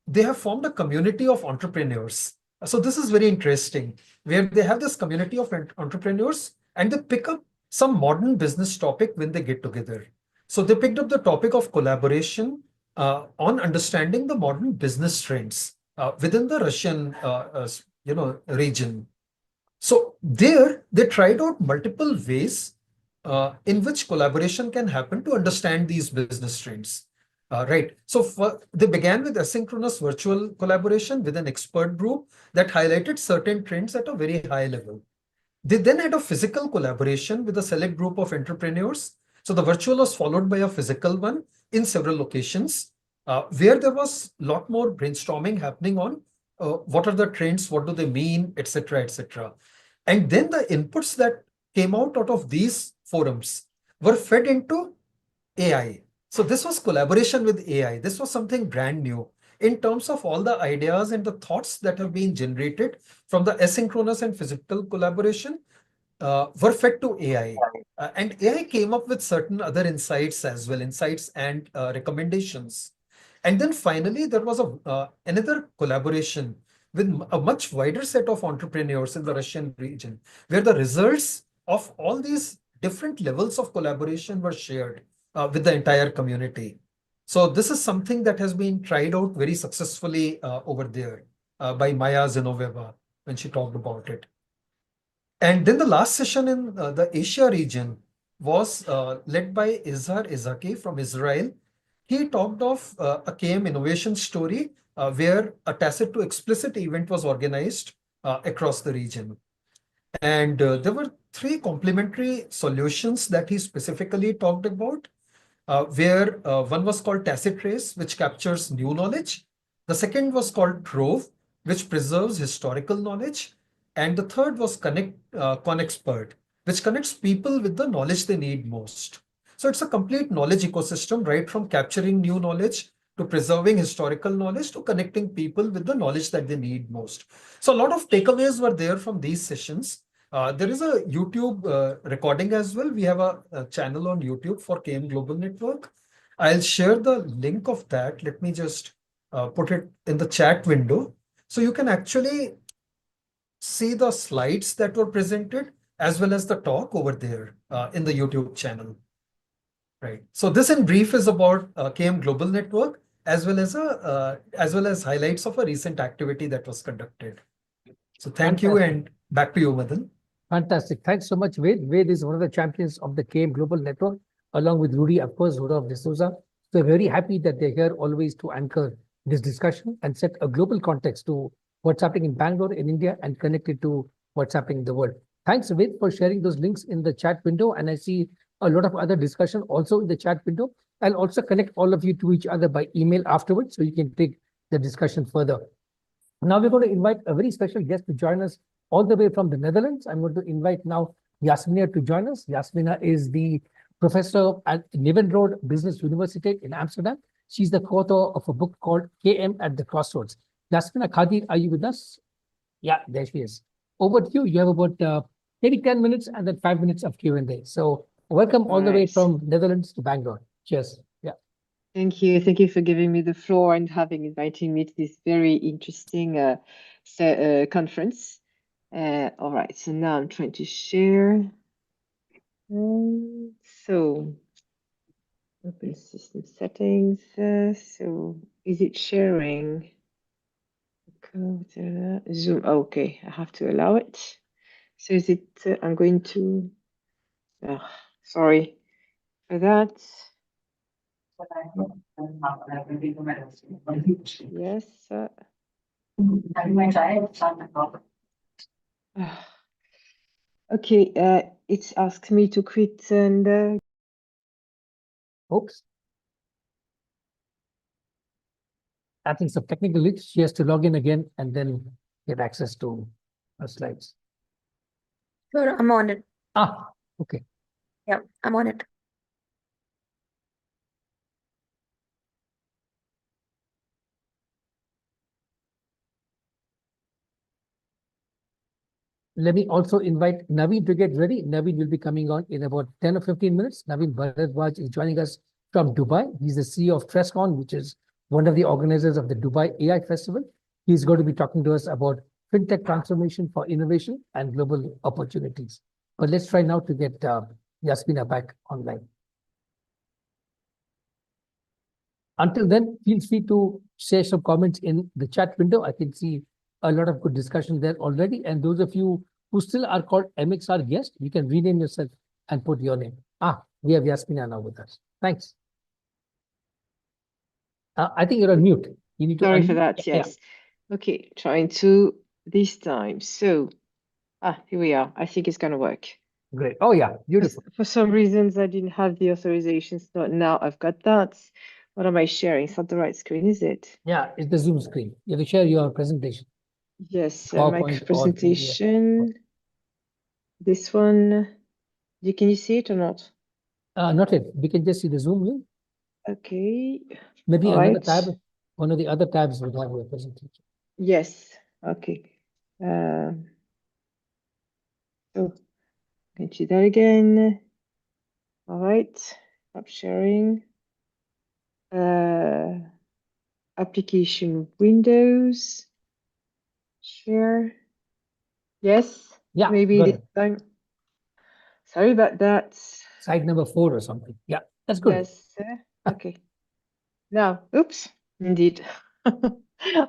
they have formed a community of entrepreneurs. So this is very interesting, where they have this community of entrepreneurs and they pick up some modern business topic when they get together. So they picked up the topic of collaboration on understanding the modern business trends within the Russian region. So there they tried out multiple ways in which collaboration can happen to understand these business trends. Right. So they began with asynchronous virtual collaboration with an expert group that highlighted certain trends at a very high level. They then had a physical collaboration with a select group of entrepreneurs. So the virtual was followed by a physical one in several locations, where there was a lot more brainstorming happening on what are the trends, what do they mean, etc., etc. And then the inputs that came out of these forums were fed into AI. So this was collaboration with AI. This was something brand new in terms of all the ideas and the thoughts that have been generated from the asynchronous and physical collaboration were fed to AI. And AI came up with certain other insights as well, insights and recommendations. And then finally, there was another collaboration with a much wider set of entrepreneurs in the Russian region, where the results of all these different levels of collaboration were shared with the entire community. So this is something that has been tried out very successfully over there by Maya Zinoveva when she talked about it. And then the last session in the Asia region was led by Izhar Izaki from Israel. He talked of a KM innovation story where a tacit to explicit event was organized across the region. And there were 3 complementary solutions that he specifically talked about, where one was called Tacit Trace, which captures new knowledge. The second was called Trove, which preserves historical knowledge. And the third was ConExpert, which connects people with the knowledge they need most. So it's a complete knowledge ecosystem, right from capturing new knowledge to preserving historical knowledge to connecting people with the knowledge that they need most. So a lot of takeaways were there from these sessions. There is a YouTube recording as well. We have a channel on YouTube for KM Global Network. I'll share the link of that. Let me just put it in the chat window. So you can actually see the slides that were presented as well as the talk over there in the YouTube channel. Right. So this in brief is about KM Global Network as well as highlights of a recent activity that was conducted. So thank you, and back to you, Madan. Fantastic. Thanks so much, Ved. Ved is one of the champions of the KM Global Network, along with Rudy, of course, Rudolph D'Souza. So very happy that they're here always to anchor this discussion and set a global context to what's happening in Bangalore, in India, and connect it to what's happening in the world. Thanks, Ved, for sharing those links in the chat window. And I see a lot of other discussion also in the chat window. I'll also connect all of you to each other by email afterwards, so you can take the discussion further. Now we're going to invite a very special guest to join us all the way from the Netherlands. I'm going to invite now Yasmina to join us. Yasmina is the professor at Road Business University in Amsterdam. She's the co-author of a book called KM at the Crossroads. Yasmina Khadir, are you with us? Yeah, there she is. Over to you. You have about maybe 10 minutes and then 5 minutes of Q&A. So welcome all the way Right. from Netherlands to Bangalore. Cheers. Yeah. Thank you. Thank you for giving me the floor and having invited me to this very interesting conference. All right, so now I'm trying to share. So open system settings. So is it sharing? Zoom. Okay, I have to allow it. So is it? I'm going to. Sorry for that. Yes. Okay, it's asked me to quit and Oops. I think some technical glitch. She has to log in again and then get access to her slides. Sure, I'm on it. Ah, okay. Yeah, I'm on it. Let me also invite Naveen to get ready. Naveen will be coming on in about 10 or 15 minutes. Naveen Bharadwaj is joining us from Dubai. He's the CEO of Trescon, which is one of the organizers of the Dubai AI Festival. He's going to be talking to us about fintech transformation for innovation and global opportunities. But let's try now to get Yasmina back online. Until then, feel free to share some comments in the chat window. I can see a lot of good discussion there already. And those of you who still are called MXR guests, you can rename yourself and put your name. We have Yasmina now with us. Thanks. I think you're on mute. You need to sorry for unmute. that. Yes. Okay, trying to this time. So, here we are. I think it's going to work. Great. Oh, yeah. Beautiful. For some reasons, I didn't have the authorizations. So now I've got that. What am I sharing? It's not the right screen, is it? Yeah, it's the Zoom screen. You have to share your presentation. Yes, PowerPoint my or presentation. This one. Can you see it or not? Not yet. We can just see the Zoom link. Okay. Maybe All another right. tab. One of the other tabs will have your presentation. Yes. Okay. So can do that again. All right. Stop sharing. Application Windows. Share. Yes. Yeah. Maybe got this it. time. Sorry about that. Slide number 4 or something. Yeah, that's good. Yes. Okay. Now, oops. Indeed. Yeah,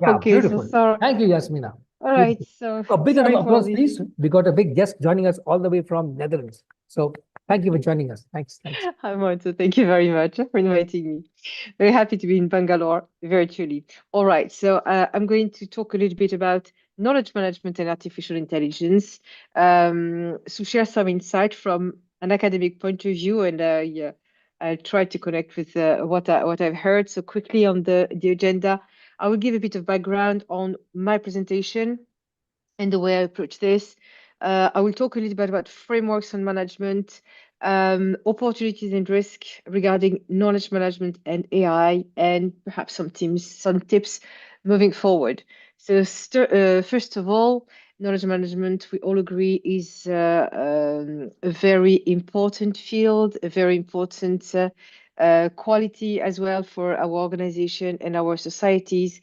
Okay. beautiful. So sorry. Thank you, Yasmina. All right. Beautiful. So A big round sorry of for applause, please. We got a big guest joining us all the way from Netherlands. So thank you for joining us. Thanks. I'm also, thank you very much for inviting me. Very happy to be in Bangalore virtually. All right, so I'm going to talk a little bit about knowledge management and artificial intelligence. So share some insight from an academic point of view, and yeah, I'll try to connect with what I've heard. So quickly on the agenda, I will give a bit of background on my presentation and the way I approach this. I will talk a little bit about frameworks on management, opportunities and risk regarding knowledge management and AI, and perhaps some tips moving forward. So first of all, knowledge management, we all agree, is a very important field, a very important quality as well for our organization and our societies.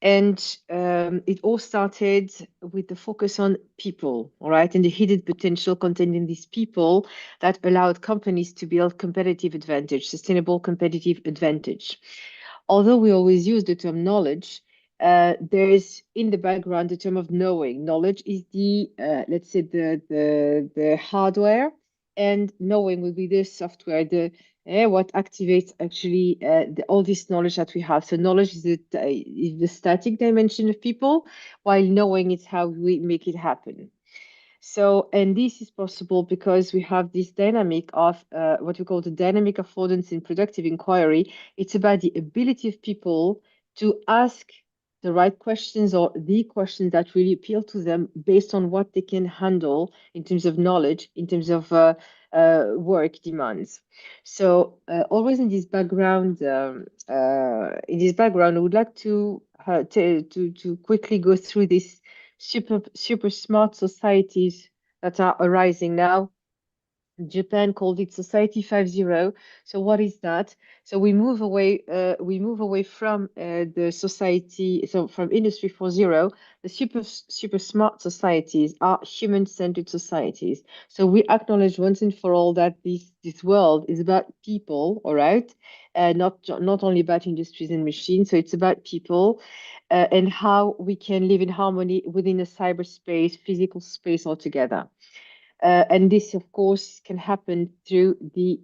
And it all started with the focus on people, all right, and the hidden potential contained in these people that allowed companies to build competitive advantage, sustainable competitive advantage. Although we always use the term knowledge, there is in the background the term of knowing. Knowledge is the, let's say, the hardware, and knowing will be the software, what activates actually all this knowledge that we have. So knowledge is the static dimension of people, while knowing is how we make it happen. So, and this is possible because we have this dynamic of what we call the dynamic affordance in productive inquiry. It's about the ability of people to ask the right questions or the questions that really appeal to them based on what they can handle in terms of knowledge, in terms of work demands. So always in this background, I would like to quickly go through these super smart societies that are arising now. Japan called it Society 5.0. So what is that? So we move away from the society, so from Industry 4.0. The super smart societies are human-centered societies. So we acknowledge once and for all that this world is about people, all right, not only about industries and machines. So it's about people and how we can live in harmony within a cyberspace, physical space altogether. And this, of course, can happen through the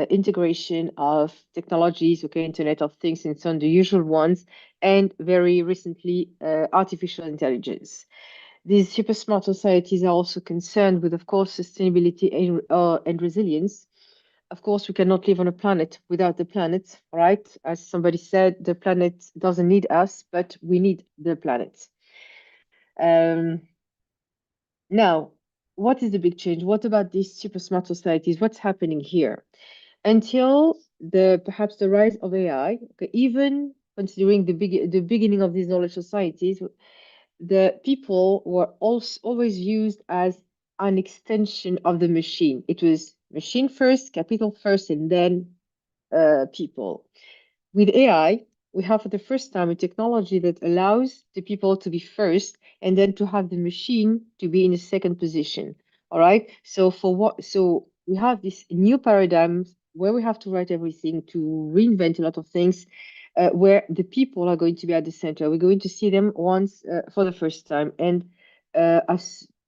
integration of technologies, okay, Internet of Things and so on, the usual ones, and very recently, artificial intelligence. These super smart societies are also concerned with, of course, sustainability and resilience. Of course, we cannot live on a planet without the planet, right? As somebody said, the planet doesn't need us, but we need the planet. Now, what is the big change? What about these super smart societies? What's happening here? Until perhaps the rise of AI, okay, even considering the beginning of these knowledge societies, the people were also always used as an extension of the machine. It was machine first, capital first, and then people. With AI, we have for the first time a technology that allows the people to be first and then to have the machine to be in a second position. All right. So we have this new paradigm where we have to write everything, to reinvent a lot of things, where the people are going to be at the center. We're going to see them once for the first time, and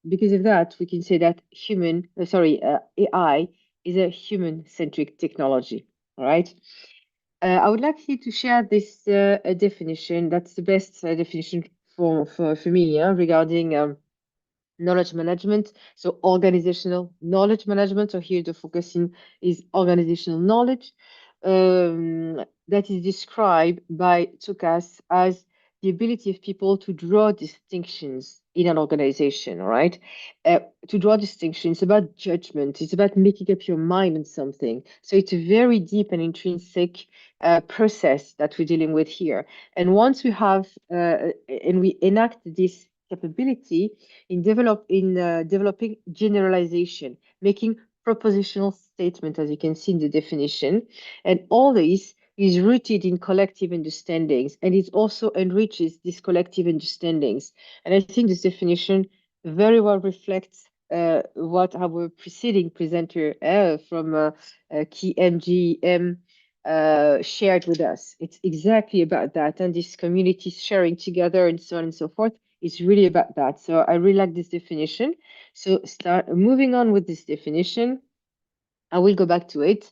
because of that, we can say that AI is a human-centric technology. All right. I would like you to share this definition. That's the best definition for me, yeah, regarding knowledge management. So organizational knowledge management. So here the focusing is organizational knowledge. That is described by Tsukas as the ability of people to draw distinctions in an organization, all right? To draw distinctions, it's about judgment. It's about making up your mind on something. So it's a very deep and intrinsic process that we're dealing with here. And once we have, and we enact this capability in developing generalization, making propositional statement, as you can see in the definition. And all this is rooted in collective understandings, and it also enriches these collective understandings. And I think this definition very well reflects what our preceding presenter from Key MGM shared with us. It's exactly about that, and this community sharing together and so on and so forth is really about that. So I really like this definition. So start moving on with this definition. I will go back to it.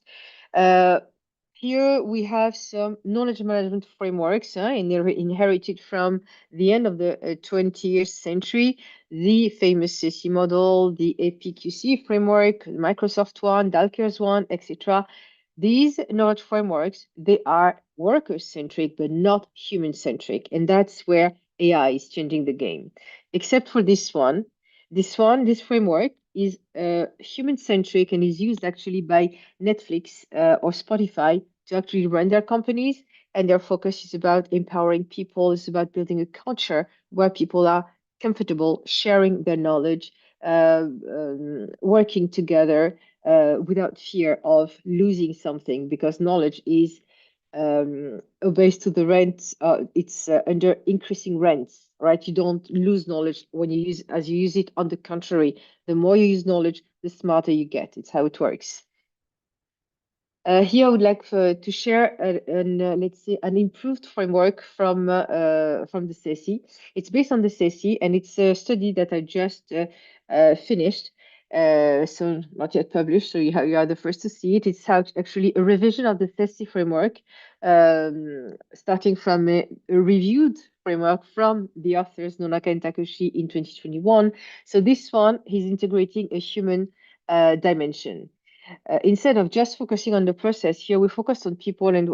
Here we have some knowledge management frameworks inherited from the end of the 20th century, the famous CC model, the APQC framework, Microsoft one, Dalker's one, etc. These knowledge frameworks, they are worker-centric, but not human-centric. And that's where AI is changing the game. Except for this one, this framework is human-centric and is used actually by Netflix or Spotify to actually run their companies. And their focus is about empowering people. It's about building a culture where people are comfortable sharing their knowledge, working together without fear of losing something, because knowledge is obeys to the rent. It's under increasing rents, right? You don't lose knowledge when you use it. On the contrary, the more you use knowledge, the smarter you get. It's how it works. Here I would like to share let's say an improved framework from the CESI. It's based on the CESI, and it's a study that I just finished. So not yet published, so you are the first to see it. It's actually a revision of the CESI framework, starting from a reviewed framework from the authors Nonaka and Takeshi in 2021. So this one is integrating a human dimension. Instead of just focusing on the process, here we focus on people and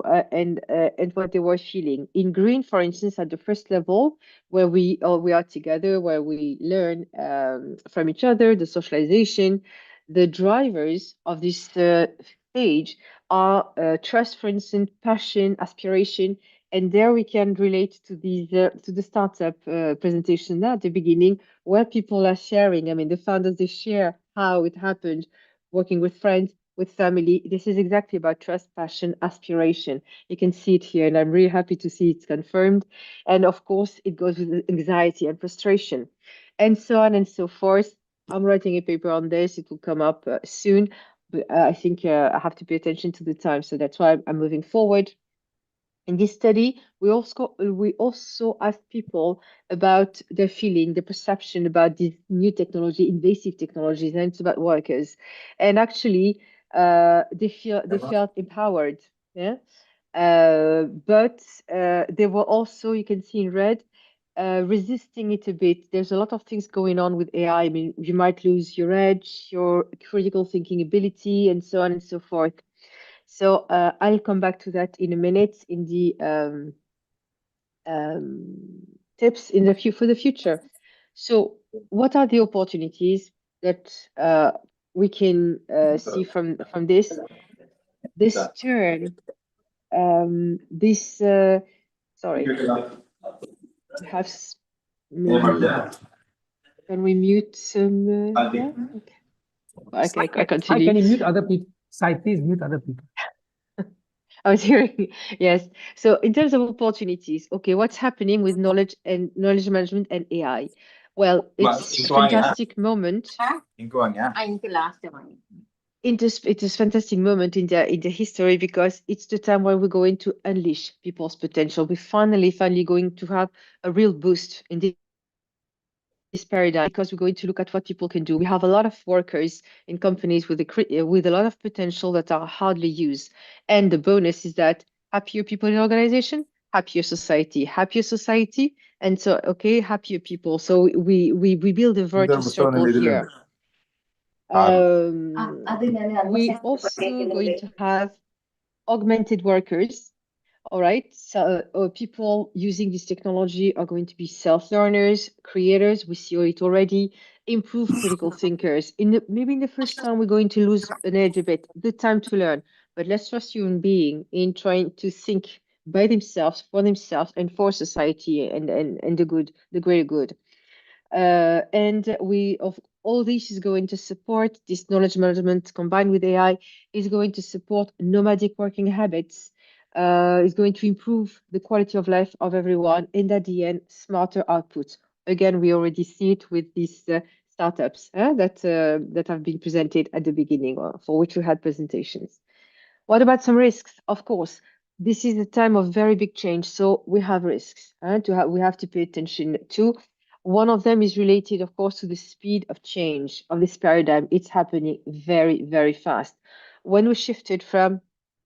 what they were feeling. In green, for instance, at the first level, where we are together, where we learn from each other, the socialization, the drivers of this stage are trust, for instance, passion, aspiration, and there we can relate to these to the startup presentation at the beginning, where people are sharing. I mean, the founders, they share how it happened, working with friends, with family. This is exactly about trust, passion, aspiration. You can see it here, and I'm really happy to see it's confirmed. And of course, it goes with anxiety and frustration, and so on and so forth. I'm writing a paper on this. It will come up soon, but I think I have to pay attention to the time, so that's why I'm moving forward. In this study, we also asked people about their feeling, their perception about these new technology, invasive technologies, and it's about workers. And actually, they felt empowered. Yeah. But they were also, you can see in red, resisting it a bit. There's a lot of things going on with AI. I mean, you might lose your edge, your critical thinking ability, and so on and so forth. So I'll come back to that in a minute in the tips in the for the future. So what are the opportunities that we can see from this? This turn, this sorry, we have maybe can we mute some? Yeah, okay. I continue. Can you mute other people? Sai, please mute other people. I was hearing, yes. So in terms of opportunities, okay, what's happening with knowledge management and AI? Well, it's a fantastic moment. It is fantastic moment in the history because it's the time where we're going to unleash people's potential. We're finally going to have a real boost in this paradigm because we're going to look at what people can do. We have a lot of workers in companies with a lot of potential that are hardly used. And the bonus is that happier people in organization, happier society, and so okay, happier people. So we build a virtuous circle here. We also going to have augmented workers. All right, so people using this technology are going to be self-learners, creators. We see it already. Improve critical thinkers. Maybe in the first time we're going to lose an edge a bit, the time to learn. But let's trust human being in trying to think by themselves, for themselves, and for society and the greater good. And we of all this is going to support this knowledge management combined with AI is going to support nomadic working habits. Is going to improve the quality of life of everyone, and at the end, smarter output. Again, we already see it with these startups that have been presented at the beginning, for which we had presentations. What about some risks? Of course, this is a time of very big change, so we have risks we have to pay attention to. One of them is related, of course, to the speed of change of this paradigm. It's happening very, very fast. When we shifted from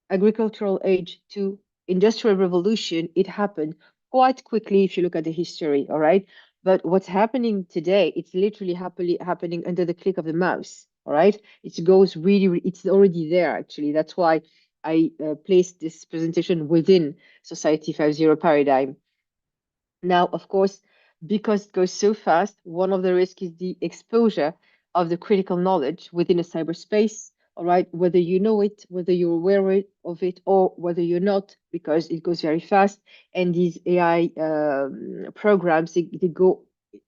agricultural age to industrial revolution, it happened quite quickly if you look at the history, all right? But what's happening today, it's literally happening under the click of the mouse, all right? It goes really, it's already there, actually. That's why I placed this presentation within Society 5.0 paradigm. Now, of course, because it goes so fast, one of the risks is the exposure of the critical knowledge within a cyberspace, all right, whether you know it, whether you're aware of it, or whether you're not, because it goes very fast. And these AI programs, they go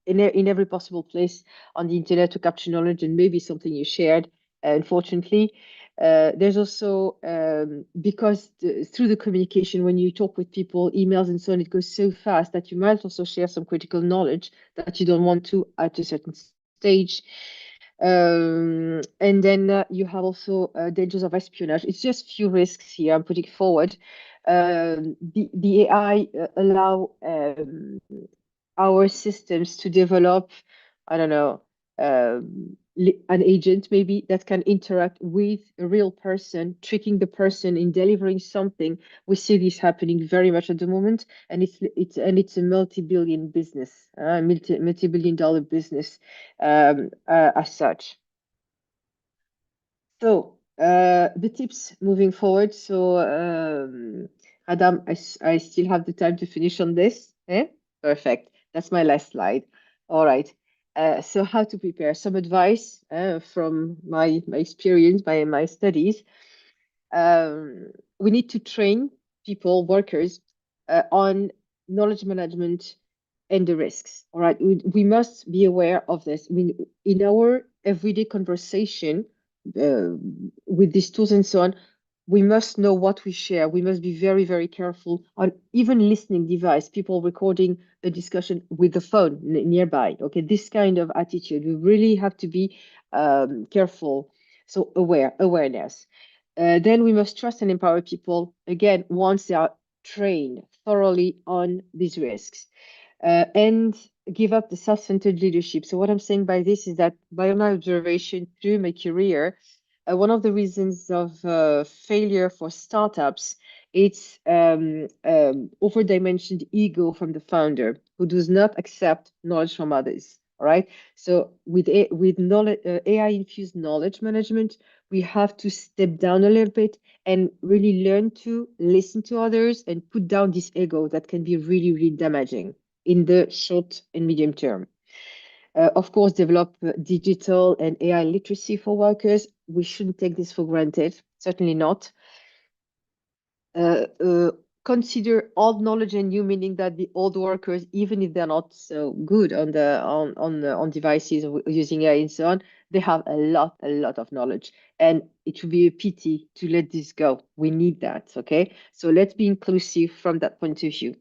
in every possible place on the internet to capture knowledge, and maybe something you shared, unfortunately. There's also, because through the communication, when you talk with people, emails and so on, it goes so fast that you might also share some critical knowledge that you don't want to at a certain stage. And then you have also dangers of espionage. It's just few risks here I'm putting forward. The AI allow our systems to develop, I don't know, an agent maybe that can interact with a real person, tricking the person in delivering something. We see this happening very much at the moment, and it's a multi-billion business, multi-billion-dollar business as such. So The tips moving forward. So, Adam, I still have the time to finish on this. Eh? Perfect. That's my last slide. All right. So how to prepare? Some advice from my experience, my studies. We need to train people, workers, on knowledge management and the risks. All right. We must be aware of this. I mean, in our everyday conversation, with these tools and so on, we must know what we share. We must be very, very careful on even listening device, people recording a discussion with the phone nearby. Okay, this kind of attitude, we really have to be careful. So awareness. Then we must trust and empower people, again, once they are trained thoroughly on these risks. And give up the self-centered leadership. So what I'm saying by this is that by my observation through my career, one of the reasons of failure for startups, it's over-dimensioned ego from the founder who does not accept knowledge from others. All right. So with knowledge, AI-infused knowledge management, we have to step down a little bit and really learn to listen to others and put down this ego that can be really, really damaging in the short and medium term. Of course, develop digital and AI literacy for workers. We shouldn't take this for granted, certainly not. Consider old knowledge and new, meaning that the old workers, even if they're not so good on devices using AI and so on, they have a lot of knowledge, and it would be a pity to let this go. We need that. Okay, so let's be inclusive from that point of view.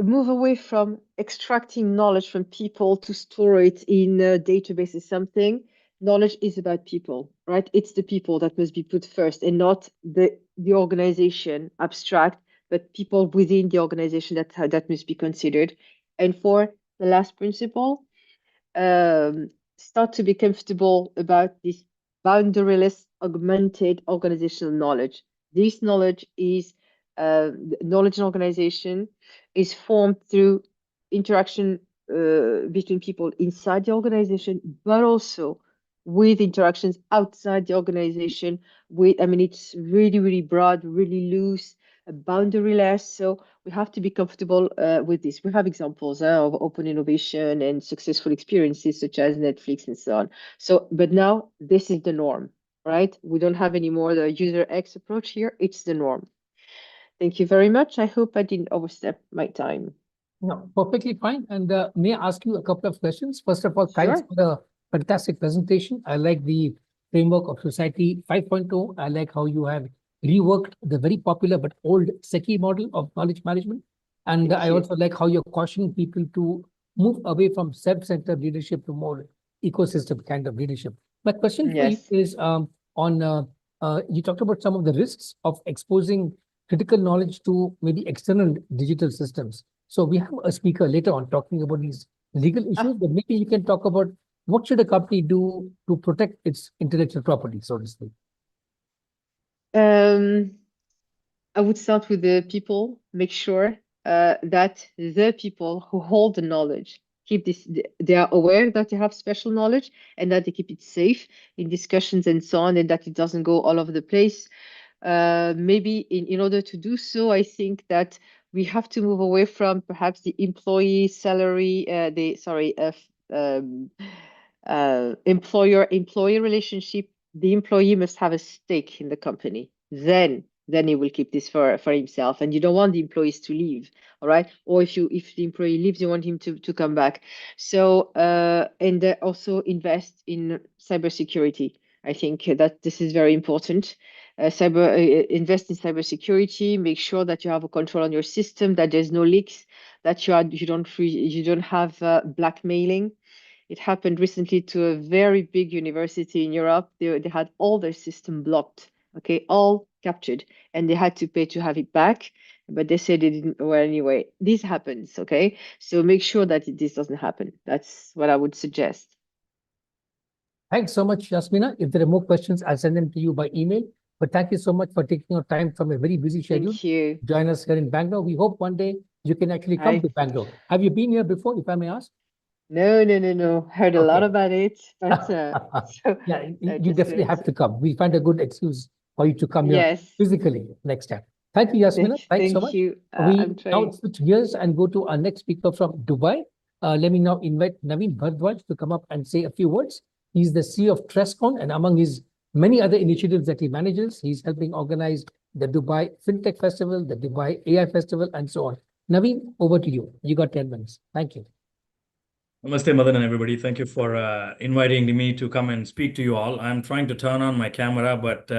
Move away from extracting knowledge from people to store it in a database is something. Knowledge is about people, right? It's the people that must be put first and not the organization abstract, but people within the organization that must be considered. And for the last principle, start to be comfortable about this boundaryless augmented organizational knowledge. This knowledge is knowledge in organization is formed through interaction between people inside the organization, but also with interactions outside the organization. I mean, it's really, really broad, really loose, boundaryless. So we have to be comfortable with this. We have examples of open innovation and successful experiences such as Netflix and so on. So, but now this is the norm, right? We don't have anymore the user X approach here. It's the norm. Thank you very much. I hope I didn't overstep my time. No, perfectly fine. And may I ask you a couple of questions? First of all, thanks Sure. for the fantastic presentation. I like the framework of Society 5.0. I like how you have reworked the very popular but old SECI model of knowledge management. And Thank I you. also like how you're cautioning people to move away from self-centered leadership to more ecosystem kind of leadership. My question for you Yes. is you talked about some of the risks of exposing critical knowledge to maybe external digital systems. So we have a speaker later on talking about these legal issues, but maybe you can talk about what should a company do to protect its intellectual property, so to speak. I would start with the people, make sure that the people who hold the knowledge keep this, they are aware that they have special knowledge and that they keep it safe in discussions and so on, and that it doesn't go all over the place. Maybe in order to do so, I think that we have to move away from perhaps the employee salary, employer-employee relationship. The employee must have a stake in the company. Then he will keep this for himself, and you don't want the employees to leave, all right? Or if the employee leaves, you want him to come back. So and also invest in cybersecurity. I think that this is very important. Invest in cybersecurity. Make sure that you have a control on your system, that there's no leaks, that you don't have blackmailing. It happened recently to a very big university in Europe. They had all their system blocked, okay, all captured, and they had to pay to have it back. But they said they didn't. Well, anyway, this happens, okay. So make sure that this doesn't happen. That's what I would suggest. Thanks so much, Yasmina. If there are more questions, I'll send them to you by email. But thank you so much for taking your time from a very busy schedule. Thank you. Join us here in Bangalore. We hope one day you can actually come to Bangalore. Have you been here before, if I may ask? No. Heard a lot Okay. about it, but so Yeah, you just definitely have to come. We'll find a good excuse for you to come here yes. physically next time. Thank you, Yasmina. Thanks so Thank much. you. We I'm now trying. switch gears and go to our next speaker from Dubai. Let me now invite Naveen Bhardwaj to come up and say a few words. He's the CEO of Trescon, and among his many other initiatives that he manages, he's helping organize the Dubai FinTech Festival, the Dubai AI Festival, and so on. Naveen, over to you. You got 10 minutes. Thank you. Namaste, Madan, and everybody. Thank you for inviting me to come and speak to you all. I'm trying to turn on my camera, but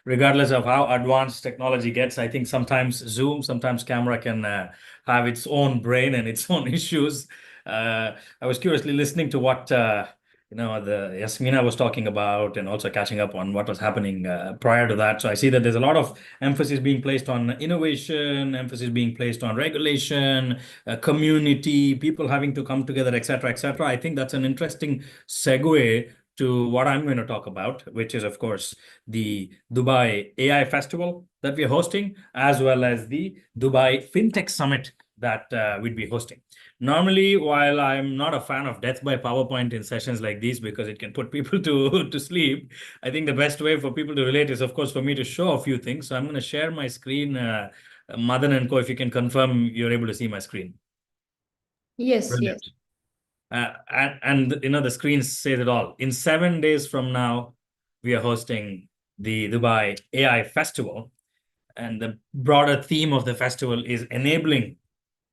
regardless of how advanced technology gets, I think sometimes Zoom, sometimes camera can have its own brain and its own issues. I was curiously listening to what the Yasmina was talking about, and also catching up on what was happening prior to that. So I see that there's a lot of emphasis being placed on innovation, emphasis being placed on regulation, community, people having to come together, etc., etc. I think that's an interesting segue to what I'm going to talk about, which is, of course, the Dubai AI Festival that we're hosting, as well as the Dubai FinTech Summit that we'd be hosting. Normally, while I'm not a fan of death by PowerPoint in sessions like these because it can put people to sleep, I think the best way for people to relate is, of course, for me to show a few things. So I'm going to share my screen. Madan and Co, if you can confirm you're able to see my screen. Yes, Brilliant. And the screen says it all. In 7 days from now, we are hosting the Dubai AI Festival. And the broader theme of the festival is enabling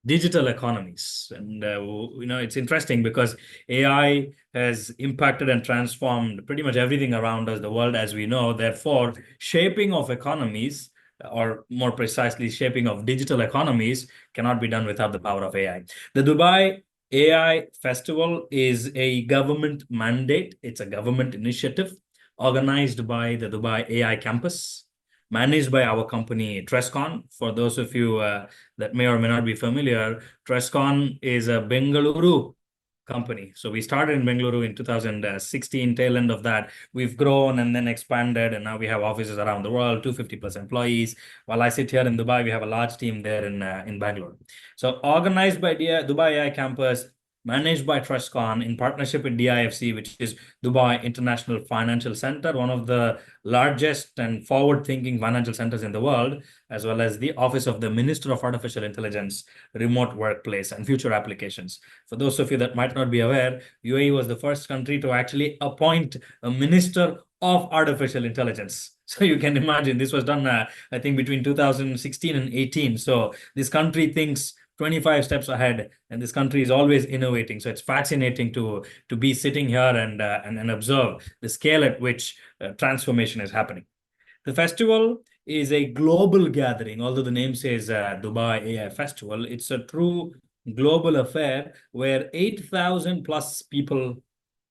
digital economies. And it's interesting because AI has impacted and transformed pretty much everything around us, the world as we know. Therefore, shaping of economies, or more precisely, shaping of digital economies, cannot be done without the power of AI. The Dubai AI Festival is a government mandate. It's a government initiative organized by the Dubai AI Campus, managed by our company Trescon. For those of you that may or may not be familiar, Trescon is a Bengaluru company. So we started in Bengaluru in 2016, tail end of that. We've grown and then expanded, and now we have offices around the world, 250 plus employees. While I sit here in Dubai, we have a large team there in Bangalore. So organized by Dubai AI Campus, managed by Trescon in partnership with DIFC, which is Dubai International Financial Center, one of the largest and forward-thinking financial centers in the world, as well as the Office of the Minister of Artificial Intelligence, Remote Workplace, and Future Applications. For those of you that might not be aware, UAE was the first country to actually appoint a Minister of Artificial Intelligence. So you can imagine this was done, I think, between 2016 and 18. So this country thinks 25 steps ahead, and this country is always innovating. So it's fascinating to be sitting here and observe the scale at which transformation is happening. The festival is a global gathering. Although the name says Dubai AI Festival, it's a true global affair where 8,000 plus people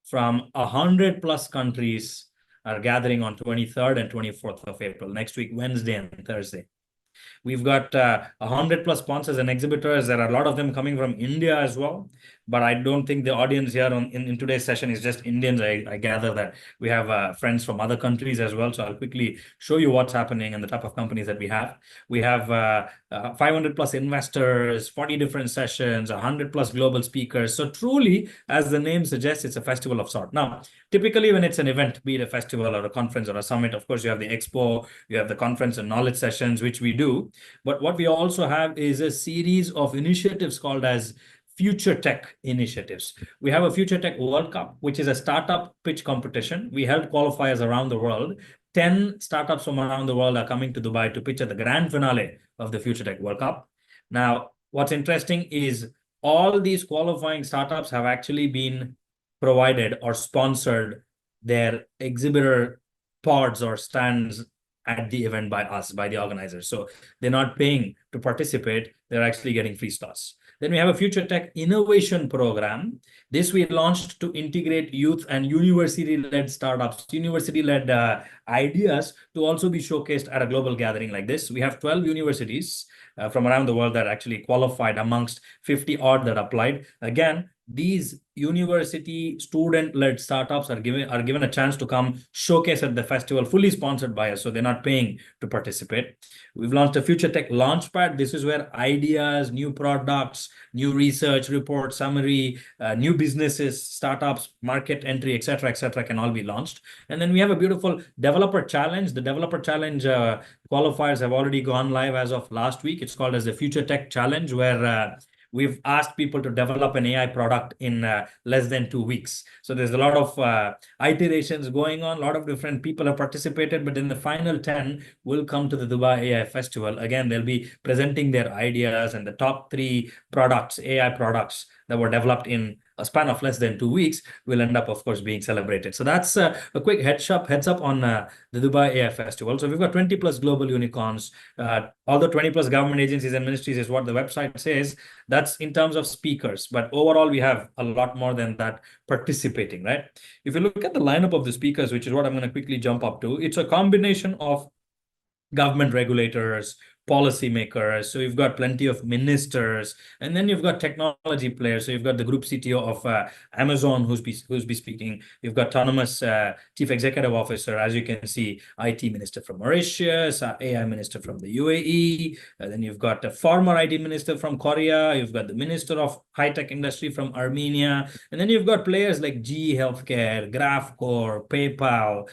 from 100 plus countries are gathering on 23rd and 24th of April, next week, Wednesday and Thursday. We've got 100 plus sponsors and exhibitors. There are a lot of them coming from India as well. But I don't think the audience here in today's session is just Indians. I gather that we have friends from other countries as well. So I'll quickly show you what's happening and the type of companies that we have. We have 500 plus investors, 40 different sessions, 100 plus global speakers. So truly, as the name suggests, it's a festival of sort. Now, typically when it's an event, be it a festival or a conference or a summit, of course, you have the expo, you have the conference and knowledge sessions, which we do. But what we also have is a series of initiatives called as Future Tech initiatives. We have a Future Tech World Cup, which is a startup pitch competition. We held qualifiers around the world. 10 startups from around the world are coming to Dubai to pitch at the grand finale of the Future Tech World Cup. Now, what's interesting is all these qualifying startups have actually been provided or sponsored their exhibitor pods or stands at the event by us, by the organizers. So they're not paying to participate, they're actually getting free slots. Then we have a Future Tech Innovation Program. This we launched to integrate youth and university-led startups, university-led ideas to also be showcased at a global gathering like this. We have 12 universities from around the world that actually qualified amongst 50 odd that applied. Again, these university student-led startups are given a chance to come showcase at the festival, fully sponsored by us, so they're not paying to participate. We've launched a Future Tech Launchpad. This is where ideas, new products, new research, report, summary, new businesses, startups, market entry, etc., can all be launched. And then we have a beautiful developer challenge. The developer challenge qualifiers have already gone live as of last week. It's called as the Future Tech Challenge, where we've asked people to develop an AI product in less than 2 weeks. So there's a lot of iterations going on. A lot of different people have participated, but in the final 10 will come to the Dubai AI Festival. Again, they'll be presenting their ideas and the top 3 products, AI products that were developed in a span of less than 2 weeks will end up, of course, being celebrated. So that's a quick heads up on the Dubai AI Festival. So we've got 20 plus global unicorns, although 20 plus government agencies and ministries is what the website says. That's in terms of speakers, but overall we have a lot more than that participating, right? If you look at the lineup of the speakers, which is what I'm going to quickly jump up to, it's a combination of government regulators, policymakers. So you've got plenty of ministers, and then you've got technology players. So you've got the group CTO of Amazon who's be speaking. You've got autonomous chief executive officer, as you can see, IT minister from Mauritius, AI minister from the UAE. Then you've got a former IT minister from Korea. You've got the minister of high-tech industry from Armenia. And then you've got players like GE Healthcare, Graphcore, PayPal.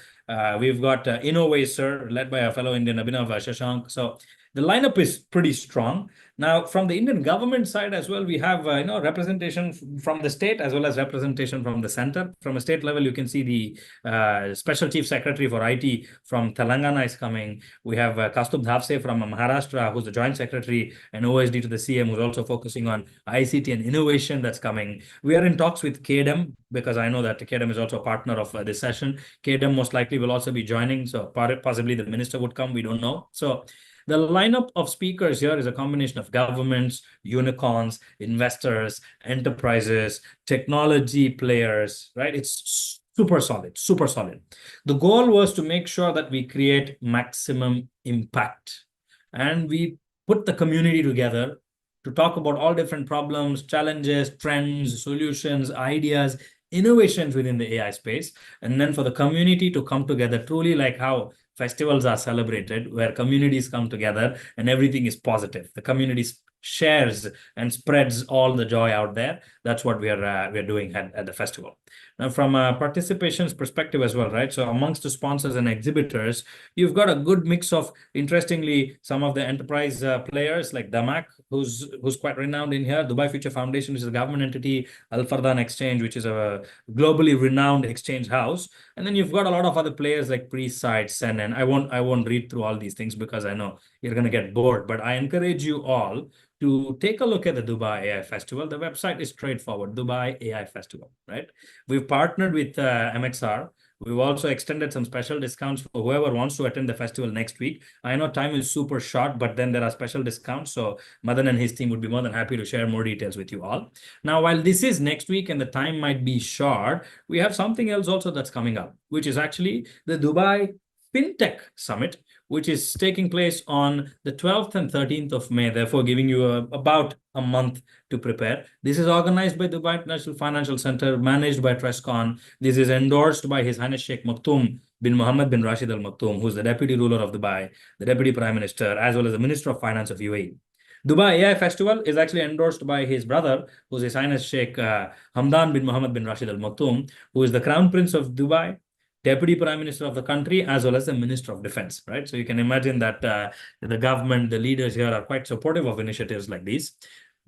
We've got Innovator, led by our fellow Indian Abhinav Shashank. So the lineup is pretty strong. Now, from the Indian government side as well, we have representation from the state as well as representation from the center. From a state level, you can see the Special Chief Secretary for IT from Telangana is coming. We have Kastub Dhavse from Maharashtra, who's the Joint Secretary and OSD to the CM, who's also focusing on ICT and innovation that's coming. We are in talks with KDM because I know that KDM is also a partner of this session. KDM most likely will also be joining. So possibly the minister would come. We don't know. So the lineup of speakers here is a combination of governments, unicorns, investors, enterprises, technology players, right? It's super solid, super solid. The goal was to make sure that we create maximum impact, and we put the community together to talk about all different problems, challenges, trends, solutions, ideas, innovations within the AI space, and then for the community to come together truly like how festivals are celebrated, where communities come together and everything is positive. The community shares and spreads all the joy out there. That's what we're doing at the festival. Now, from a participations perspective as well, right? So amongst the sponsors and exhibitors, you've got a good mix of, interestingly, some of the enterprise players like Damak, who's quite renowned in here, Dubai Future Foundation, which is a government entity, Al Fardan Exchange, which is a globally renowned exchange house. And then you've got a lot of other players like Presight, Senen. I won't read through all these things because I know you're going to get bored, but I encourage you all to take a look at the Dubai AI Festival. The website is straightforward, Dubai AI Festival, right? We've partnered with MXR. We've also extended some special discounts for whoever wants to attend the festival next week. I know time is super short, but then there are special discounts. So Madan and his team would be more than happy to share more details with you all. Now, while this is next week and the time might be short, we have something else also that's coming up, which is actually the Dubai FinTech Summit, which is taking place on the 12th and 13th of May, therefore giving you about a month to prepare. This is organized by Dubai International Financial Center, managed by Trescon. This is endorsed by His Highness Sheikh Maktoum bin Mohammed bin Rashid Al Maktoum, who's the Deputy Ruler of Dubai, the Deputy Prime Minister, as well as the Minister of Finance of UAE. Dubai AI Festival is actually endorsed by his brother, who's His Highness Sheikh Hamdan bin Mohammed bin Rashid Al Maktoum, who is the Crown Prince of Dubai, Deputy Prime Minister of the country, as well as the Minister of Defense, right? So you can imagine that the government, the leaders here are quite supportive of initiatives like these.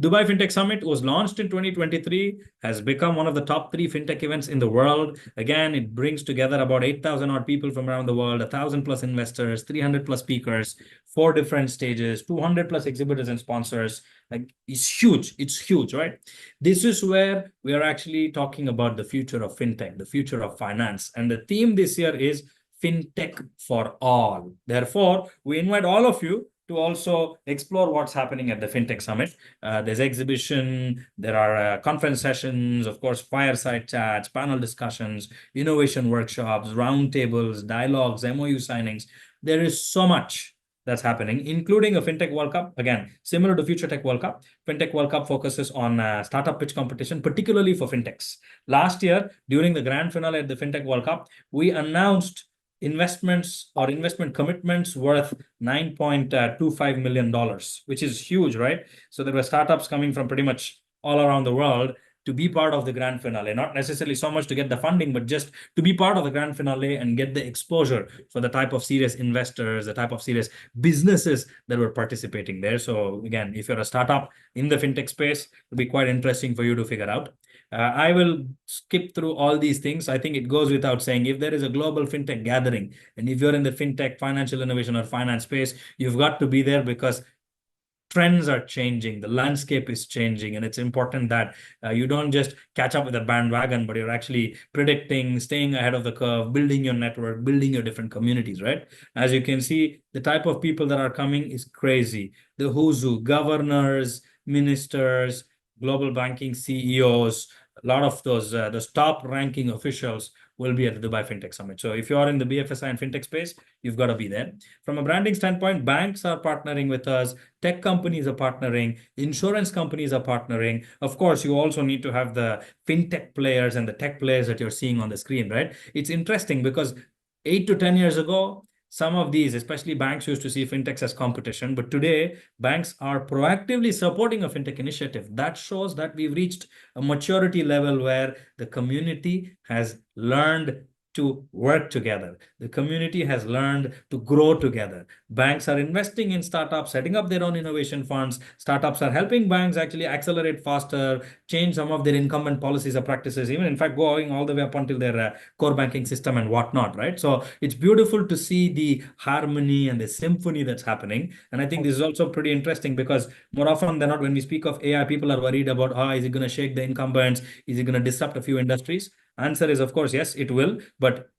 Dubai FinTech Summit was launched in 2023, has become one of the top 3 FinTech events in the world. Again, it brings together about 8,000 odd people from around the world, 1,000 plus investors, 300 plus speakers, 4 different stages, 200 plus exhibitors and sponsors. Like, it's huge, right? This is where we are actually talking about the future of FinTech, the future of finance. And the theme this year is FinTech for all. Therefore, we invite all of you to also explore what's happening at the FinTech Summit. There's exhibition, there are conference sessions, of course, fireside chats, panel discussions, innovation workshops, roundtables, dialogues, MOU signings. There is so much that's happening, including a FinTech World Cup. Again, similar to Future Tech World Cup, FinTech World Cup focuses on startup pitch competition, particularly for fintechs. Last year, during the grand finale at the FinTech World Cup, we announced investments or investment commitments worth $9.25 million, which is huge, right? So there were startups coming from pretty much all around the world to be part of the grand finale, not necessarily so much to get the funding, but just to be part of the grand finale and get the exposure for the type of serious investors, the type of serious businesses that were participating there. So again, if you're a startup in the fintech space, it'll be quite interesting for you to figure out. I will skip through all these things. I think it goes without saying, if there is a global fintech gathering, and if you're in the fintech, financial innovation, or finance space, you've got to be there because trends are changing, the landscape is changing, and it's important that you don't just catch up with the bandwagon, but you're actually predicting, staying ahead of the curve, building your network, building your different communities, right? As you can see, the type of people that are coming is crazy. The who's who, governors, ministers, global banking CEOs, a lot of those top ranking officials will be at the Dubai FinTech Summit. So if you are in the BFSI and fintech space, you've got to be there. From a branding standpoint, banks are partnering with us, tech companies are partnering, insurance companies are partnering. Of course, you also need to have the fintech players and the tech players that you're seeing on the screen, right? It's interesting because 8 to 10 years ago, some of these, especially banks, used to see fintechs as competition, but today banks are proactively supporting a fintech initiative. That shows that we've reached a maturity level where the community has learned to work together. The community has learned to grow together. Banks are investing in startups, setting up their own innovation funds. Startups are helping banks actually accelerate faster, change some of their incumbent policies or practices, even in fact going all the way up until their core banking system and whatnot, right? So it's beautiful to see the harmony and the symphony that's happening. And I think this is also pretty interesting because more often than not, when we speak of AI, people are worried about, is it going to shake the incumbents? Is it going to disrupt a few industries? Answer is, of course, yes, it will. But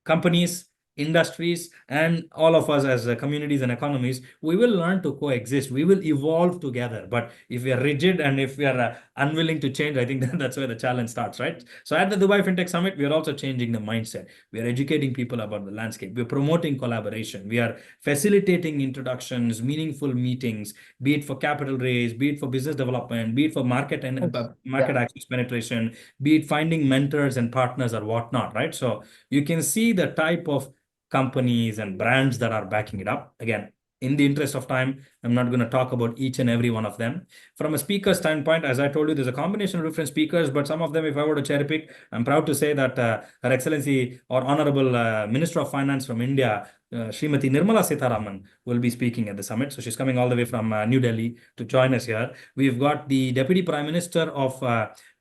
companies, industries, and all of us as communities and economies, we will learn to coexist. We will evolve together. But if we are rigid and if we are unwilling to change, I think that's where the challenge starts, right? So at the Dubai FinTech Summit, we are also changing the mindset. We are educating people about the landscape. We're promoting collaboration. We are facilitating introductions, meaningful meetings, be it for capital raise, be it for business development, be it for market and market access penetration, be it finding mentors and partners or whatnot, right? So you can see the type of companies and brands that are backing it up. Again, in the interest of time, I'm not going to talk about each and every one of them. From a speaker standpoint, as I told you, there's a combination of different speakers, but some of them, if I were to cherry pick, I'm proud to say that Her Excellency or Honorable Minister of Finance from India, Srimati Nirmala Sitharaman, will be speaking at the summit. So she's coming all the way from New Delhi to join us here. We've got the Deputy Prime Minister of